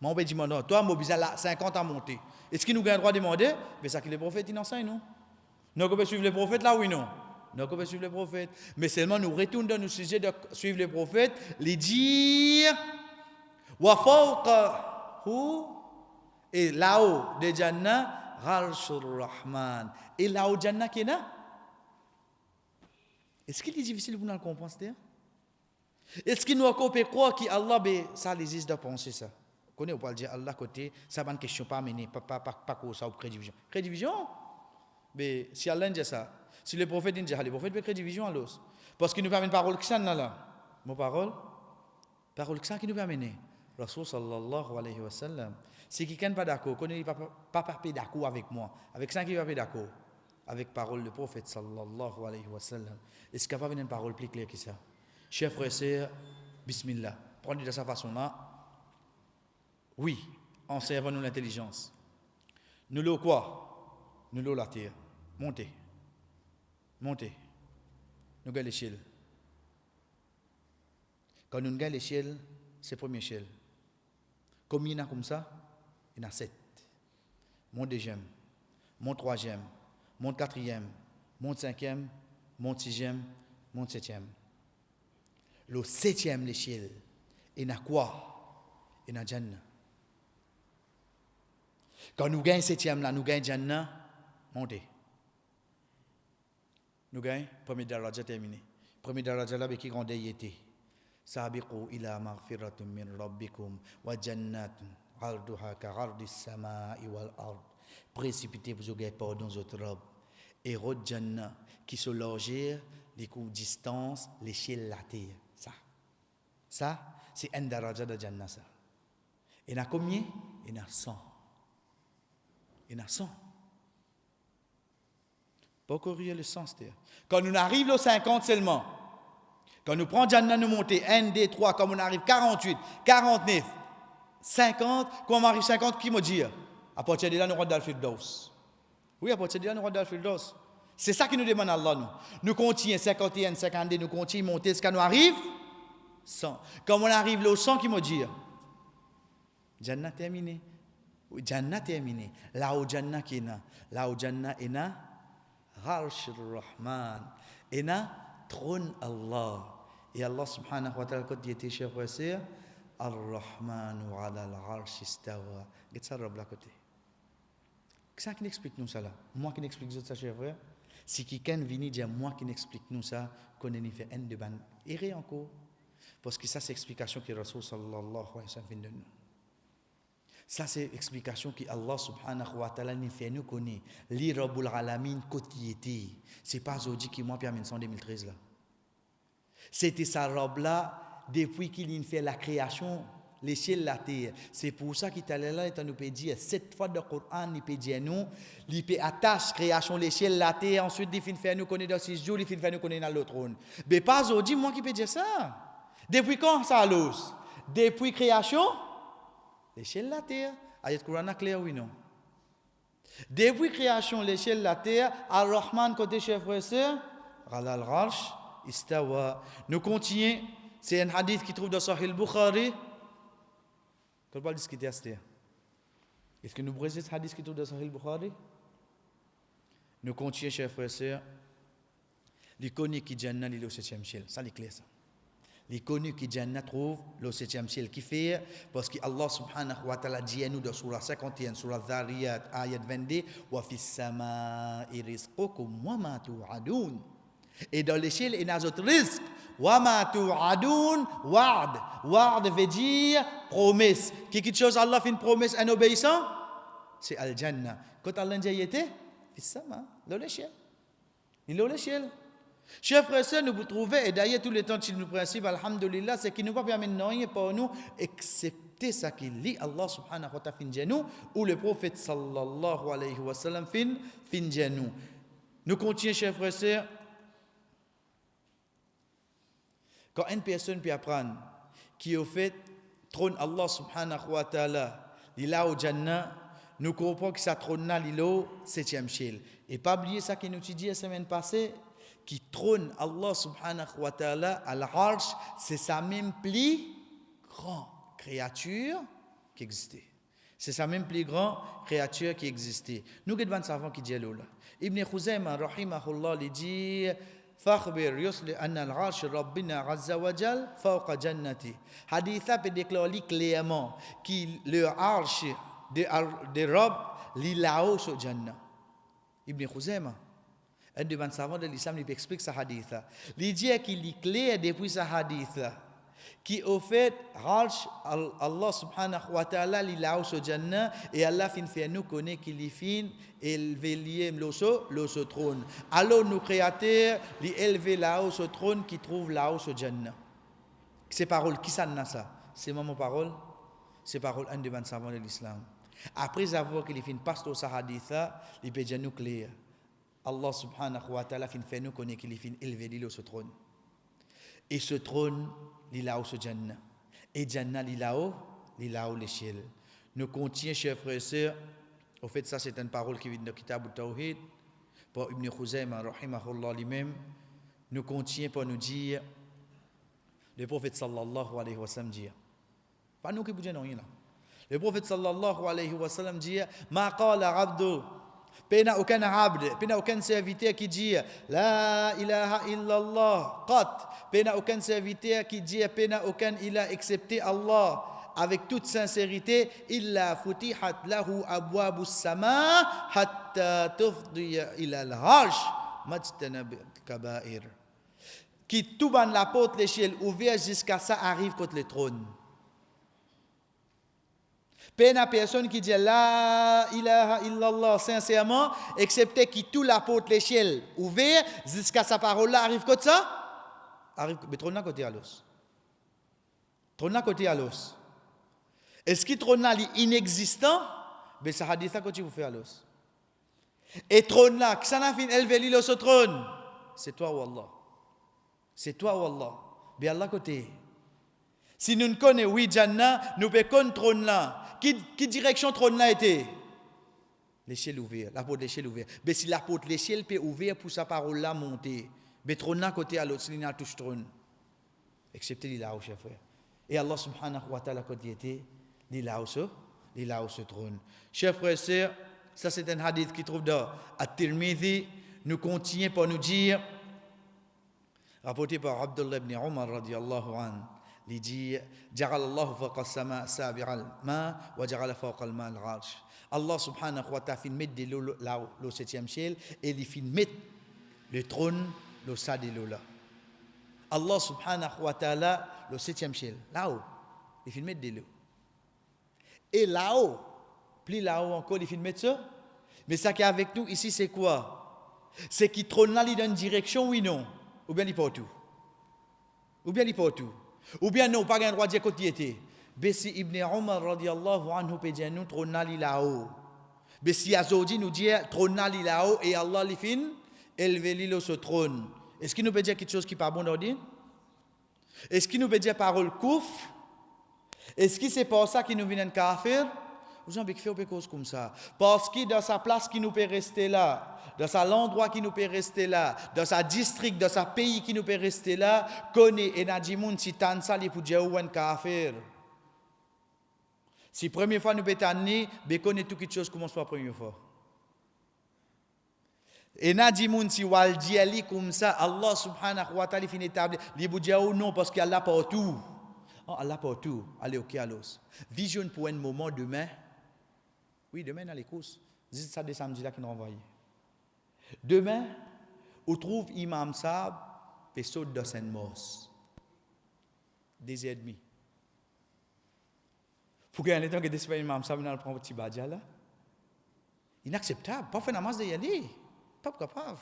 B: Moi, on me dit, non, toi, moi, besoin 50 à monter. Est-ce qu'il nous a le droit de demander? Mais ça que les prophètes, ils enseignent, non? Nous, on peut suivre les prophètes là, oui, non? Nous, on peut suivre les prophètes. Mais seulement, nous retournons dans nos sujets de suivre les prophètes, les dire, wa fawqahu, et là-haut de Jannah, Arshur Rahman. Et là-haut de Jannah, qui est là? Est-ce qu'il est difficile pour nous le comprendre? Est-ce qu'il nous a croire qu'Allah, ça existe de penser ça? Connaît ou pas le dire Allah côté, ça va une question pas mener, pas ça ou créer division. Créer division? Mais si Allah dit ça, si le prophète dit, les prophètes peuvent créer division alors. Parce qu'il nous permet une parole qui là. Mon parole qui nous permet. Rasul sallallahu alayhi wa sallam. Si quelqu'un n'est pas d'accord, connaît pas d'accord avec moi, avec ça qui n'est pas d'accord, avec parole du prophète sallallahu alayhi wa sallam. Est-ce qu'il n'y a pas une parole plus claire que ça? Chers frères et sœurs, bismillah. Prenez de sa façon-là. Oui, en servant nous l'intelligence. Nous l'eau quoi? Nous l'eau la terre. Montez. Nous gagnons l'échelle. Quand nous gagnons l'échelle, c'est la première échelle. Combien il y en a comme ça? Il y en a 7. Mon deuxième, mon troisième, mon quatrième, mon cinquième, mon sixième, mon septième. Le septième l'échelle, il y en a quoi? Il y en a Jannah. Quand nous gagnons septième là, nous gagnons Jannah, montez. Nous gagnons, premier daraja terminé. Premier daraja là, qui grandit y était. Sabiqu ila maghfiratum min rabbikum wa jannatun arduha ka ardis samai wal ard. Précipitez vous gagner pardon votre robe. Et rod Jannah qui se loger les coups distance, l'échelle la terre. Ça, c'est un daraja de Jannah ça. Il y en a combien? Il y en a 100. Il y en a 100. Pas courir le sens. Quand nous arrivons au 50 seulement, quand nous prenons Jannah, nous montons 1, 2, 3, comme on arrive 48, 49, 50, quand on arrive 50, qui me dit? À partir de là, nous rentrons dans le Firdaus. Oui, à partir de là, nous rentrons dans le Firdaus. C'est ça qui nous demande Allah, nous. Nous continuons 51, 52, nous continuons à monter jusqu'à nous arrive 100. Quand on arrive au 100, qui me dit? Jannah terminé. Jannah terminé. Là où Jannah qui est là. Là où Jannah est là. Arshur Rahman. Et là, trône Allah. Et Allah subhanahu wa ta'ala, quand il était chef frère, Ar-Rahman wa ala al-arsh istawa. Qu'est-ce que ça robe là côté? Qu'est-ce qui explique nous ça là? Moi qui n'explique ça, chef frère. Si quelqu'un vient dire moi qui n'explique nous ça, qu'on ait fait un de ban. Et encore. Parce que ça, c'est l'explication que Rasul sallallahu alayhi wa sallam fait de nous. Ça, c'est l'explication que Allah subhanahu wa ta'ala nous fait nous connaître. Li Rabbul Alamin quotidien. C'est pas aujourd'hui qui moi puis en 2013 là. C'était sa robe là depuis qu'il fait la création, l'échelle de la terre. C'est pour ça qu'il est allé là et nous peut dire 7 fois dans le Coran, il peut dire nous, il peut attacher création l'échelle de la terre, ensuite il fait faire nous connaître dans 6 jours, il fait faire nous connaître dans le trône. Mais pas aujourd'hui moi qui peux dire ça. Depuis quand ça l'ose? Depuis création l'échelle de la terre. Ayat Coran clair oui non. Depuis création l'échelle de la terre, Ar-Rahman côté chef frère sœur, ala al-arsh istawa. Nous continuons, c'est un hadith qui trouve dans Sahih al-Bukhari. Qu'on va discuter à ce terre. Est-ce que nous brisons ce hadith qui trouve dans Sahih al-Bukhari? Nous continuons chef frère sœur. Les connus qui Jannah il est au 7e ciel, ça c'est clair ça. Les connus qui Jannah trouve le 7e ciel qui fait parce que Allah subhanahu wa ta'ala dit à nous dans surah 51 surah Dhariyat ayat 22 wa fis samaa'i rizqukum wa ma tu'adun. Et dans l'échelle il y a notre risque wa ma tu'adun wa'd. Wa'd veut dire promesse. Quelque chose Allah fait une promesse en obéissant, c'est al-Jannah. Quand Allah dit était fis sama, dans l'échelle. Il est dans l'échelle. Chers frères et sœurs, nous vous trouvez, et d'ailleurs tous les temps que nous principes, alhamdulillah, c'est qu'il ne va pas permettre rien pour nous, excepté ce qu'il lit Allah subhanahu wa ta'ala fin nous, ou le prophète sallallahu alayhi wa sallam fin nous. Nous continuons, chers frères et sœurs. Quand une personne peut apprendre qui au fait trône Allah subhanahu wa ta'ala, il a au Jannah, nous comprenons que ça trône là, il est au 7e ciel. Et pas oublier ça qui nous dit la semaine passée, qui trône Allah subhanahu wa ta'ala à l'arche, c'est sa même plus grande créature qui existait. C'est sa même plus grande créature qui existait. Nous avons un savant qui dit là. Ibn Khuzaymah rahimahullah lui dit فاخبر يصل أن العرش ربنا عز وجل فوق جنته. Haditha peut déclarer clairement que le arche de Rob li là-haut sur Jannah. Ibn Khuzaymah, un des savants de l'islam, il explique ce hadith. Il dit qu'il est clair depuis ce hadith qui au fait arche Allah subhanahu wa ta'ala li là-haut sur Jannah et Allah fin fait nous connaître qu'il est fin élevé le trône. Alors nous créateurs li élevé là-haut sur trône qui trouve là-haut sur Jannah. Ces paroles qui ça ça? C'est mon parole. C'est parole un des savants de l'islam. Après avoir qu'il fin passe au hadith, il peut dire nous clair. Allah subhanahu wa ta'ala fin fait nous connaître qu'il est fin élevé li sur trône. Et ce trône, il est là-haut sur Jannah. Et Jannah, il est là-haut l'échelle. Nous contient, chers frères et sœurs, au fait, ça c'est une parole qui vient de Kitab al-Tawhid, par Ibn Khuzaymah, rahimahullah lui-même, nous contient pour nous dire, le prophète sallallahu alayhi wa sallam dit, pas nous qui vous disons rien là. Le prophète sallallahu alayhi wa sallam dit, ma qala abdu, pena aucun serviteur qui dit la ilaha illallah qat, pena aucun serviteur qui dit pena aucun ilah excepté Allah avec toute sincérité, illa futihat lahu abwabus sama hatta tufdi ila al-arsh majtanab kabair, qui tout ban la porte l'échelle ouverte jusqu'à ça arrive contre le trône. Pena personne qui dit la ilaha illallah sincèrement, excepté qui tout la porte l'échelle ouverte jusqu'à sa parole là arrive comme ça, arrive mais trône côté à l'os. Trône côté à l'os. Est-ce que trône là est inexistant? Mais ça hadith là quand vous faites à l'os. Et trône là, qui s'en a fait élever l'île au trône? C'est toi ou Allah. C'est toi ou Allah. Mais Allah côté. Si nous ne connaissons oui Jannah, nous pouvons connaître trône là. Qui direction trône là était? L'échelle ouverte, la porte l'échelle ouverte. Mais si la porte l'échelle peut ouvrir pour sa parole là monter, mais trône là côté à l'autre, il n'y a touche trône. Excepté il là-haut, chers frères. Et Allah subhanahu wa ta'ala quand il était, il là-haut ce trône. Chers frères et sœurs, ça c'est un hadith qui trouve dans At-Tirmidhi, nous continue pour nous dire, rapporté par Abdullah ibn Umar radiyallahu anhu. Il dit جعل الله فوق السماء سابع الماء وجعل فوق الماء العرش. Allah subhanahu wa ta'ala fin mettre de l'eau là au septième ciel et il fin mettre le trône le sa de l'eau là. Allah subhanahu wa ta'ala le septième ciel là-haut il fin mettre de l'eau. Et là-haut, plus là-haut encore il fin mettre ça. Mais ça qui est avec nous ici c'est quoi? C'est qu'il trône là il donne direction oui non ou bien il pas tout. Ou bien il pas tout. Ou bien non, pas un droit de dire côté était. Bessi Ibn Umar radiyallahu anhu peut dire nous trône là-haut. Bessi Azodi nous dit trône là-haut et Allah li fin élevé lui sur trône. Est-ce qu'il nous peut dire quelque chose qui pas bon d'ordine? Est-ce qu'il nous peut dire parole kouf? Est-ce que c'est pour ça qu'il nous vient un kafir? Vous avez fait une cause comme ça. Parce que dans sa place qui nous peut rester là, dans sa l'endroit qui nous peut rester là, dans sa district, dans sa pays qui nous peut rester là, connaît et n'a dit moun si tan ça li pour dire ou un kafir. Si première fois nous peut tanner, be connaît tout quelque chose commence par première fois. Et n'a dit moun si wal di ali comme ça, Allah subhanahu wa ta'ala fin établi, li pour dire ou non parce qu'Allah partout. Oh, Allah partout. Allez OK alos. Vision pour un moment demain. Oui, demain, dans les courses. C'est ça des samedis là qui nous envoyé. Demain, on trouve Imam Saab et saute dans Saint-Mors. 2h30. Pour qu'il y ait un temps que des Imam Saab nous prend un petit badja là. Inacceptable. Pas faire namaz de y aller. Pas capable.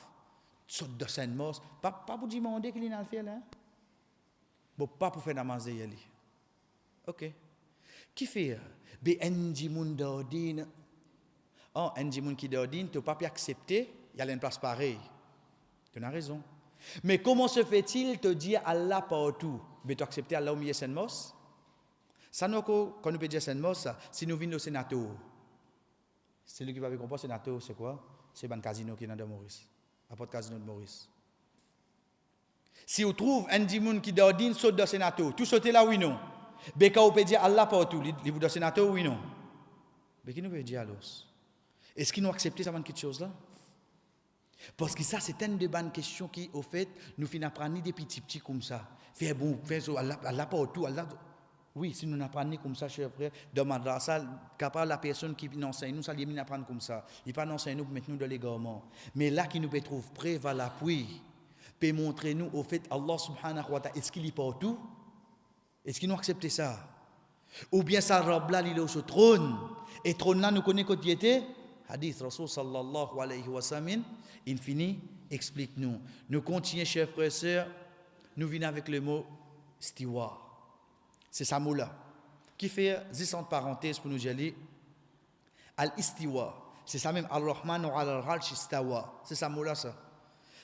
B: Saute dans Saint-Mors. Pas pour demander qu'il y a le fait là. Bon, pas pour faire namaz de y aller. OK. Qui fait? Ben, un dimoun d'ordine. Oh, un dimoun qui d'ordine, tu n'as pas pu accepter, il y a une place pareille. Tu as raison. Mais comment se fait-il te dire Allah partout? Mais tu acceptes Allah au milieu de Saint-Mos? Ça, nous, quand nous peut dire Saint-Mos, si nous venons au sénateur, celui qui va comprendre sénateur, c'est quoi? C'est un casino qui est dans Maurice. À part casino de Maurice. Si vous trouvez un dimoun qui d'ordine saute dans le sénateur, tout sauter là, oui, non. Mais quand vous pouvez dire Allah partout, il vous dans le sénateur, oui, non. Mais qui nous peut dire alors? Est-ce qu'ils nous acceptent ça, quelque chose là? Parce que ça, c'est une de bonnes questions qui, au fait, nous finissons apprendre des petits comme ça. Faire bon, faire ça, Allah partout, Allah. Oui, si nous n'apprenons comme ça, chers frères, dans madrasa, capable la personne qui nous enseigne, nous, ça lui apprendre comme ça. Il ne pas nous enseigner nous pour mettre nous dans l'égarement. Mais là, qui nous peut trouver prêt, va l'appui, peut montrer nous, au fait, Allah subhanahu wa ta'ala, est-ce qu'il est partout? Est-ce qu'il nous accepte ça? Ou bien sa robe là, il est sur trône. Et trône là, nous connaissons quand il était? Hadith Rasul sallallahu alayhi wa sallam, infini, explique-nous. Nous continuons, chers frères et sœurs, nous venons avec le mot stiwa. C'est ça mot-là. Qui fait 10 parenthèses pour nous dire al-istiwa. C'est ça même, al-Rahman ou al-Arsh istawa. C'est ça mot-là, ça.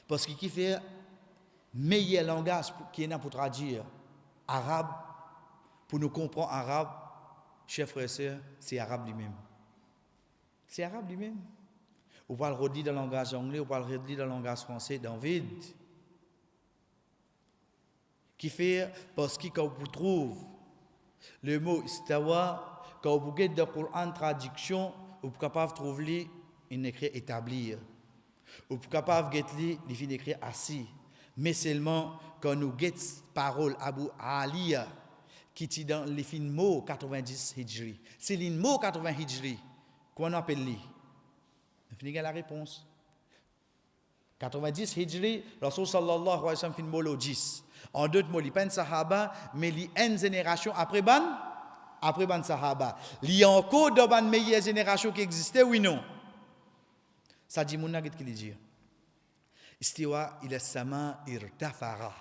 B: Parce que qui fait meilleur langage qui est là pour traduire arabe, pour nous comprendre arabe, chers frères et sœurs, c'est arabe lui-même. C'est arabe lui-même. On va le redire dans le langage anglais, on va le redire dans le langage français, dans vide. Qui fait, parce que quand vous trouvez le mot istawa, quand vous regardez dans le Coran traduction, vous êtes capable de trouver une écrit établir. Vous êtes capable de trouver une écrit assis. Mais seulement quand nous regardons la parole Abu Aliya, qui est dans les fins mots 90 Hijri. C'est les mots 80 Hijri. Qu'on appelle lui? Vous finissez la réponse. 90 Hijri, Rasul sallallahu alayhi wa sallam fin mot le 10. En d'autres mots, il n'y a pas une sahaba, mais il y a une génération après ban sahaba. Il y a encore une meilleure génération qui existait, oui non? Ça dit, mon nagit qui le dit. Istiwa ila sama irtafara.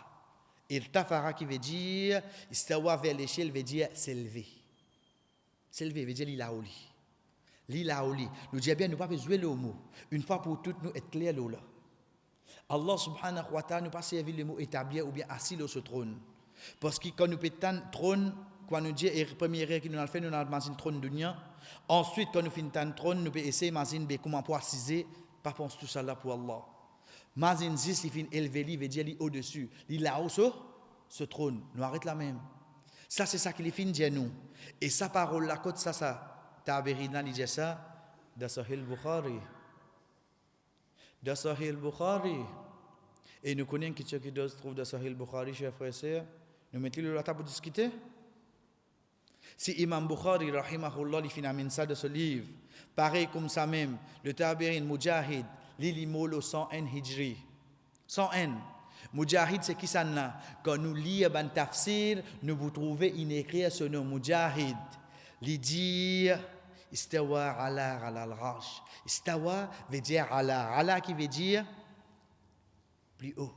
B: Irtafara qui veut dire, istawa vers l'échelle veut dire s'élever. S'élever veut dire l'ilaoli. L'ilaoli. Nous disons bien, nous ne pouvons pas jouer le mot. Une fois pour toutes, nous être clairs là. Allah subhanahu wa ta'ala nous pas servi le mot établir ou bien assis sur ce trône. Parce que quand nous pétons trône, quand nous disons, la première erreur que nous avons fait, nous avons imaginé trône de dunya. Ensuite, quand nous finissons trône, nous pouvons essayer d'imaginer comment pour assiser, pas penser tout ça là pour Allah. Imagine 10, il finit élevé, il veut dire il au-dessus. Il là-haut ce trône. Nous arrêtons là même. Ça, c'est ça qu'il finit dire nous. Et sa parole là, côté ça, Taberina, il dit ça, dans Sahih Bukhari. Dans Sahih Bukhari. Et nous connaissons qui se trouve dans Sahih Bukhari, chers frères et sœurs. Nous mettons le table pour discuter. Si Imam Bukhari, rahimahullah, il finit ça de ce livre, pareil comme ça même, le Tabirin Mujahid, l'Ilimolo 101 Hijri. 101. Mujahid, c'est qui ça là? Quand nous lisons un tafsir, nous vous trouvez une écrire ce nom Mujahid. Il dit Istawa ala al-arsh. Istawa veut dire ala. Ala qui veut dire plus haut.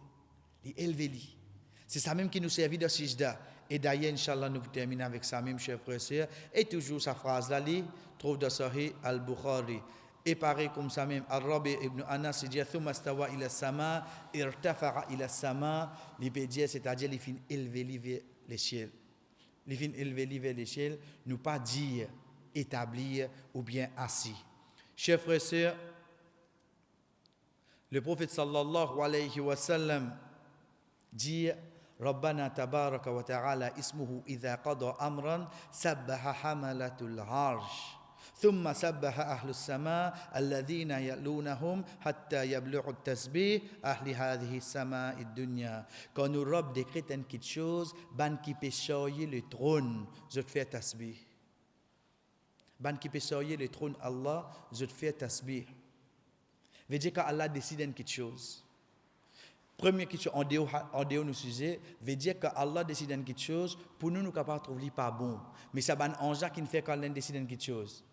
B: Il élevé. C'est ça même qui nous servit de sijda. Et d'ailleurs, Inch'Allah, nous terminons avec ça même, chers frères et sœurs. Et toujours sa phrase-là, il trouve dans Sahih al-Bukhari. Et pareil comme ça même, Al-Rabi ibn Anas, il dit Thumma stawa ila sama, irtafa'a ila sama. Il veut dire, c'est-à-dire, il finit élevé vers l'échelle. Il finit élevé vers l'échelle, nous pas dire établir ou bien assis. Chers frères et sœurs, le prophète sallallahu alayhi wa sallam dit ربنا تبارك وتعالى اسمه إذا قضى أمرا سبح حملة العرش ثم سبح أهل السماء الذين يلونهم حتى يبلغ التسبيح أهل هذه السماء الدنيا. Quand nous robe décrète quelque chose, ban qui peut choyer le trône, je te fais tasbih. Ban qui peut choyer le trône Allah, je te fais tasbih. Veut dire qu'Allah décide quelque chose. Première question, en dehors nous sujet, veut dire que Allah décide quelque chose, pour nous, nous capables de trouver pas bon. Mais ça ban ange qui ne fait qu'Allah décide quelque chose.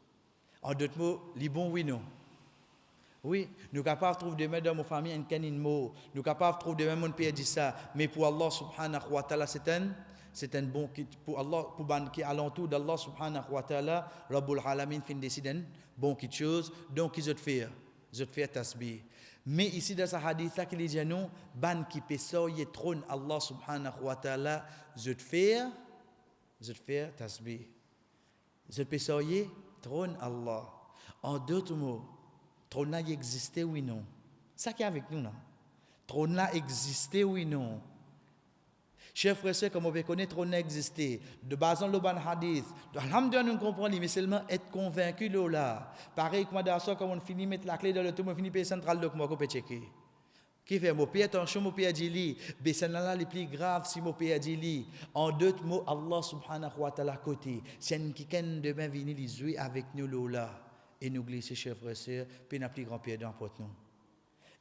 B: En d'autres mots, les bons, oui, non. Oui, nous capables de trouver demain dans nos familles un canin mot. Nous capables de trouver demain mon père dit ça. Mais pour Allah subhanahu wa ta'ala, c'est un bon qui, pour Allah, pour ban qui alentour d'Allah subhanahu wa ta'ala, Rabbul Alamin fin décide un bon quelque chose. Donc, ils ont fait tasbih. Mais ici dans ce hadith-là, qu'il dit nous, ban qui peut sortir trône Allah subhanahu wa ta'ala, je te fais tasbih. Je peux sortir trône Allah. En d'autres mots, trône là existait oui non. Ça qui est avec nous là. Trône là existait oui non. Chers frères et sœurs, comme on peut connaître, on a existé. De base en l'oban hadith. Alhamdulillah, nous comprenons, mais seulement être convaincu de là. Pareil, comme quand on finit de mettre la clé dans le tout, on finit de payer central, donc on peut checker. Qui fait, mon pays, attention, mon pays a dit, mais c'est là les plus grave si mon pays a dit. En d'autres mots, Allah subhanahu wa ta'ala côté. C'est un qui demain venir les jouer avec nous là. Et nous glisser, chers frères et sœurs, puis n'a plus grand pied dans porte nous.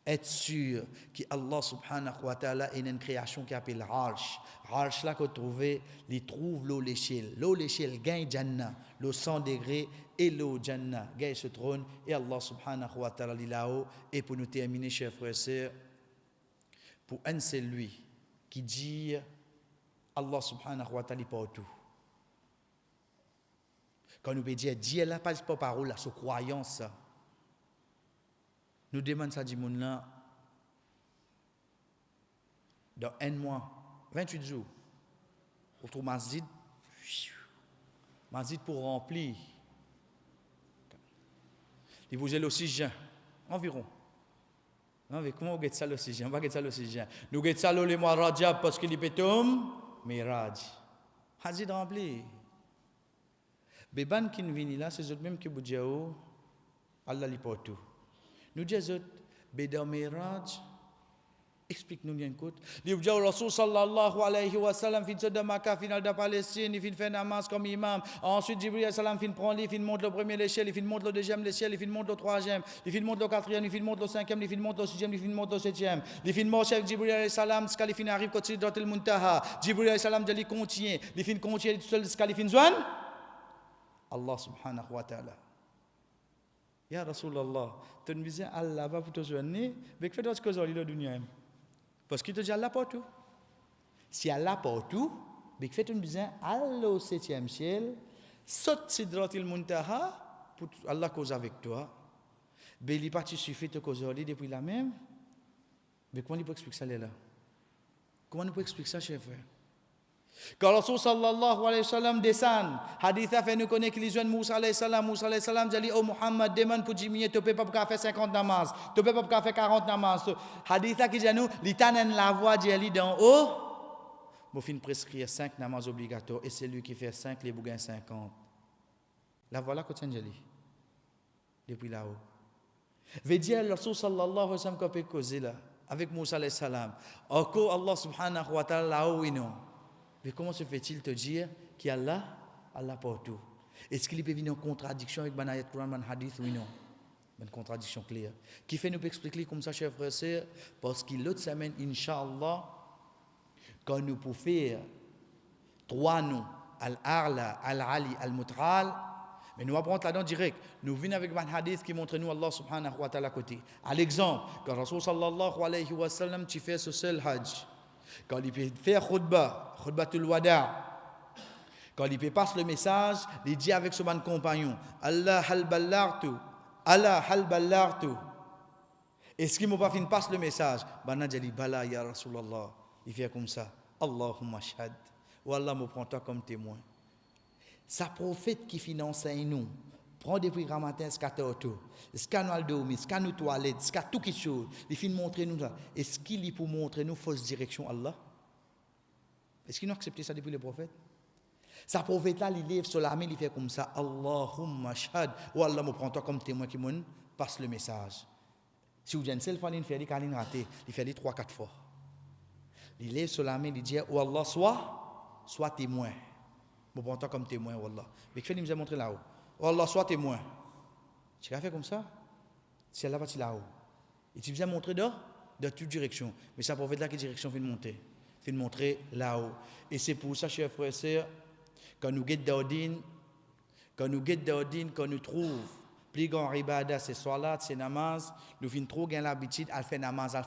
B: Être sûr que Allah subhanahu wa ta'ala est une création qui s'appelle Arsh. Arsh là qu'on trouve, il trouve l'eau l'échelle. L'eau l'échelle gagne Jannah, l'eau 100 degrés et l'eau Jannah gagne ce trône. Et Allah subhanahu wa ta'ala est là-haut. Et pour nous terminer, chers frères et sœurs, pour un c'est lui qui dit Allah subhanahu wa ta'ala partout. Quand nous peut dire Dieu là, pas parole, c'est croyance. Nous demandons ça du monde là, dans un mois, 28 jours, on trouve masjid pour remplir. Il vous a l'oxygène, environ. Non, mais comment on gagne ça l'oxygène? On va gagner ça l'oxygène. Nous gagnons ça le mois Rajab parce qu'il est pétom, Miraj. Masjid rempli. Les gens qui viennent là, c'est eux mêmes qui vous disent, Allah li pour tout. Nous disons, Bédar Miraj, explique-nous bien, écoute. Nous disons, Rasul sallallahu alayhi wa sallam, fin de Makkah, final de Palestine, il fait namaz comme imam. Ensuite, Jibril sallam, fin prend, il monte le premier l'échelle, il monte le deuxième l'échelle, il monte le troisième, il monte le quatrième, il monte le cinquième, il monte le sixième, il monte le septième. Il marche avec Jibril sallam, ce qu'il arrive quand il est Muntaha. Jibril sallam, il continue, il continue tout seul, ce qu'il fait zwan. Allah subhanahu wa ta'ala. Ya Rasulallah, tu me disais Allah va pour te soigner, mais fais d'autres choses dans la dunya. Parce qu'il te dit Allah pour tout. Si Allah pour tout, mais fais tu me disais Allah au 7e ciel, saute sidratil muntaha pour Allah cause avec toi. Mais il pas suffit de causer depuis la même. Mais comment il peut expliquer ça là? Comment on peut expliquer ça, chers frères? Quand Rasul sallallahu alayhi wa sallam descend, hadith a fait nous connaître que les jeunes Moussa alayhi salam dit oh Muhammad demande pour Jimmy tu peux pas faire 50 namaz, tu peux pas faire 40 namaz. Hadith a qui dit nous l'itanen la voix dit d'en haut, moi fin prescrire 5 namaz obligatoires et c'est lui qui fait 5 les bougains 50. La voilà que tu dit depuis là-haut. Veut dire Rasul sallallahu alayhi wa sallam qu'on peut causer là avec Moussa alayhi salam. Encore Allah subhanahu wa ta'ala là-haut oui non. Mais comment se fait-il te dire qu'Allah, Allah partout? Est-ce qu'il peut venir en contradiction avec Banayat Quran, Ban Hadith? Oui, non. Une contradiction claire. Qui fait nous expliquer comme ça, chers frères et sœurs? Parce que l'autre semaine, Inch'Allah, quand nous pouvons faire 3 noms, Al-Arla, Al-Ali, Al-Mut'al, mais nous apprenons là-dedans direct. Nous venons avec un hadith qui montre nous Allah subhanahu wa ta'ala côté. À l'exemple, quand Rasul sallallahu alayhi wa sallam, tu fais ce seul hajj. Quand il peut faire khutbatul wada', quand il peut passer le message, il dit avec son compagnon, Allah hal ballartu, Allah hal ballartu. Est-ce qu'il m'a pas fait passer le message? Bana dit bala ya Rasulallah. Il fait comme ça, Allahumma shahad. Ou Allah me prend toi comme témoin. Sa prophète qui finance nous. Prends des prix matin, ce qu'il auto, ce qu'il nous dormi, ce qu'il nous toilette, ce qu'il tout quelque chose. Il finit montrer nous ça. Est-ce qu'il est pour montrer nous fausse direction Allah? Est-ce qu'il nous accepté ça depuis le prophète? Sa prophète là, il lève sur la main, il fait comme ça, Allahumma shahad, ou Allah me prend toi comme témoin qui me passe le message. Si vous avez une seule fois, il fait des raté, il fait des 3-4 fois. Il lève sur la main, il dit, ou Allah soit témoin. Me prend toi comme témoin, ou Allah. Mais qu'il nous a montré là-haut. Oh Allah, sois témoin. Tu as fait comme ça? Si Allah va là-haut. Et tu viens montrer dans toute direction. Mais ça prophète là, quelle direction fait monter? Fait montrer là-haut. Et c'est pour ça, chers frères et sœurs, quand nous guettons d'ordine, quand nous trouvons plus grand ibadah, c'est salat, c'est namaz, nous finissons trop gagner l'habitude à faire namaz.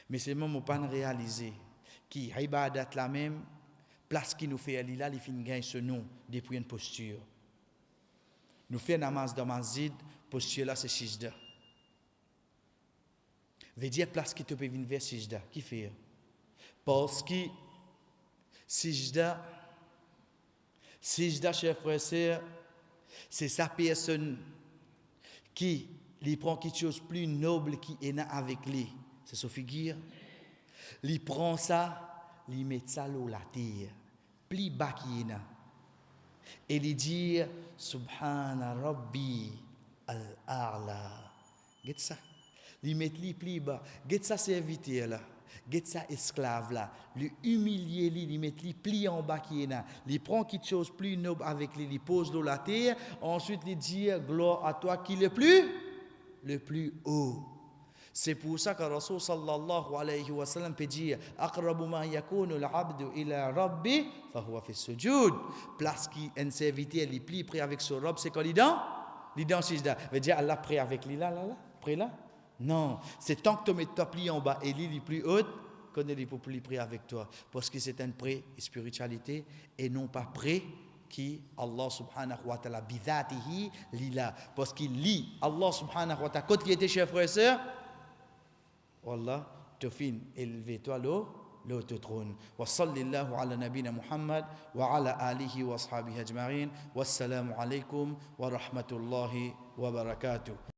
B: Mais c'est même pas réaliser qui ibadat la même. Place qui nous fait aller là, il finit gagner ce nom depuis une posture. Nous faisons namaz dans masjid, posture là c'est sijda. Veut dire place qui te peut venir vers sijda. Qui fait? Parce que sijda, chers frères et sœurs, c'est sa personne qui lui prend quelque chose plus noble qui est là avec lui. C'est sa figure. Il prend ça, il met ça dans la terre, pli bakina. Et il dit Subhana Rabbi al-A'la. Get ça. Il met li pli bas. Get ça serviteur là. Get ça esclave là. Lui humilier lui, il met li pli en bas qui est là. Il prend quelque chose plus noble avec lui, il pose dans la terre. Ensuite il dit gloire à toi qui est le plus haut. C'est pour ça que Rasul sallallahu alayhi wa sallam peut dire aqrabu ma yakunu al-'abdu ila rabbi fa huwa fi sujud. Place qui un serviteur il plie près avec son robe, c'est quand il dans sijda. Veut dire Allah près avec lui là près là. Non, c'est tant que tu mets ta plie en bas et lui plus haute, qu'on est pour plus près avec toi parce que c'est un prêt spiritualité et non pas prêt qui Allah subhanahu wa ta'ala bidhatihi lila parce qu'il lit Allah subhanahu wa ta'ala quand il était chers frères et sœurs Wallah, tu fin élevé-toi le trône. Wa sallallahu ala nabina Muhammad wa ala alihi wa ashabihi ajma'in. Wassalamu alaykum wa rahmatullahi wa barakatuh.